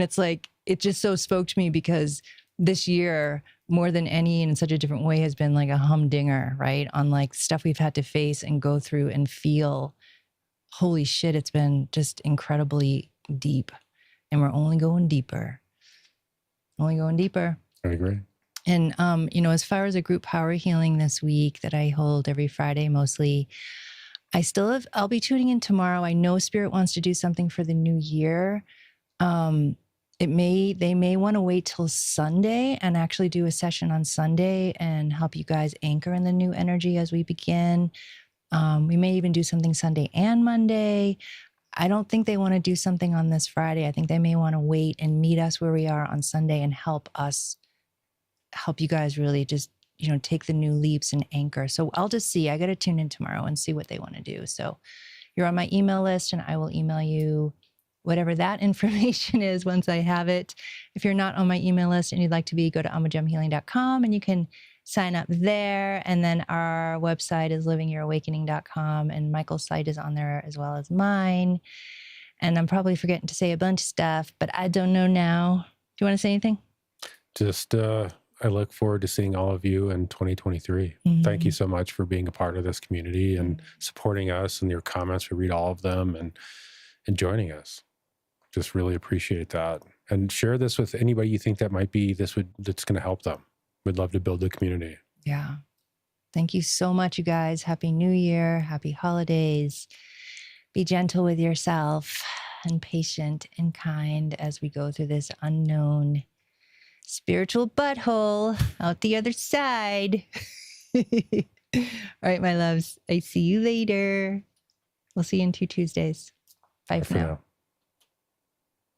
it's it just so spoke to me, because this year, more than any, in such a different way, has been a humdinger, right? On stuff we've had to face and go through and feel. Holy shit, it's been just incredibly deep, and we're only going deeper. Only going deeper. I agree. And, as far as a group power healing this week that I hold every Friday, mostly, I'll be tuning in tomorrow. I know Spirit wants to do something for the new year. They may want to wait till Sunday and actually do a session on Sunday and help you guys anchor in the new energy as we begin. We may even do something Sunday and Monday. I don't think they want to do something on this Friday. I think they may want to wait and meet us where we are on Sunday and help you guys really just, take the new leaps and anchor. So I'll just see. I got to tune in tomorrow and see what they want to do. So you're on my email list, and I will email you whatever that information is once I have it. If you're not on my email list and you'd like to be, go to amajamhealing.com and you can sign up there. And then our website is livingyourawakening.com, and Michael's site is on there as well as mine. And I'm probably forgetting to say a bunch of stuff, but I don't know now. Do you want to say anything? Just, I look forward to seeing all of you in 2023. Thank you so much for being a part of this community and supporting us, and your comments. We read all of them, and joining us. Just really appreciate that. And share this with anybody you think that might be that's going to help them. We'd love to build the community. Yeah. Thank you so much, you guys. Happy New Year. Happy holidays. Be gentle with yourself and patient and kind as we go through this unknown spiritual butthole out the other side. All right, my loves. I see you later. We'll see you in 2 Tuesdays. Bye for now.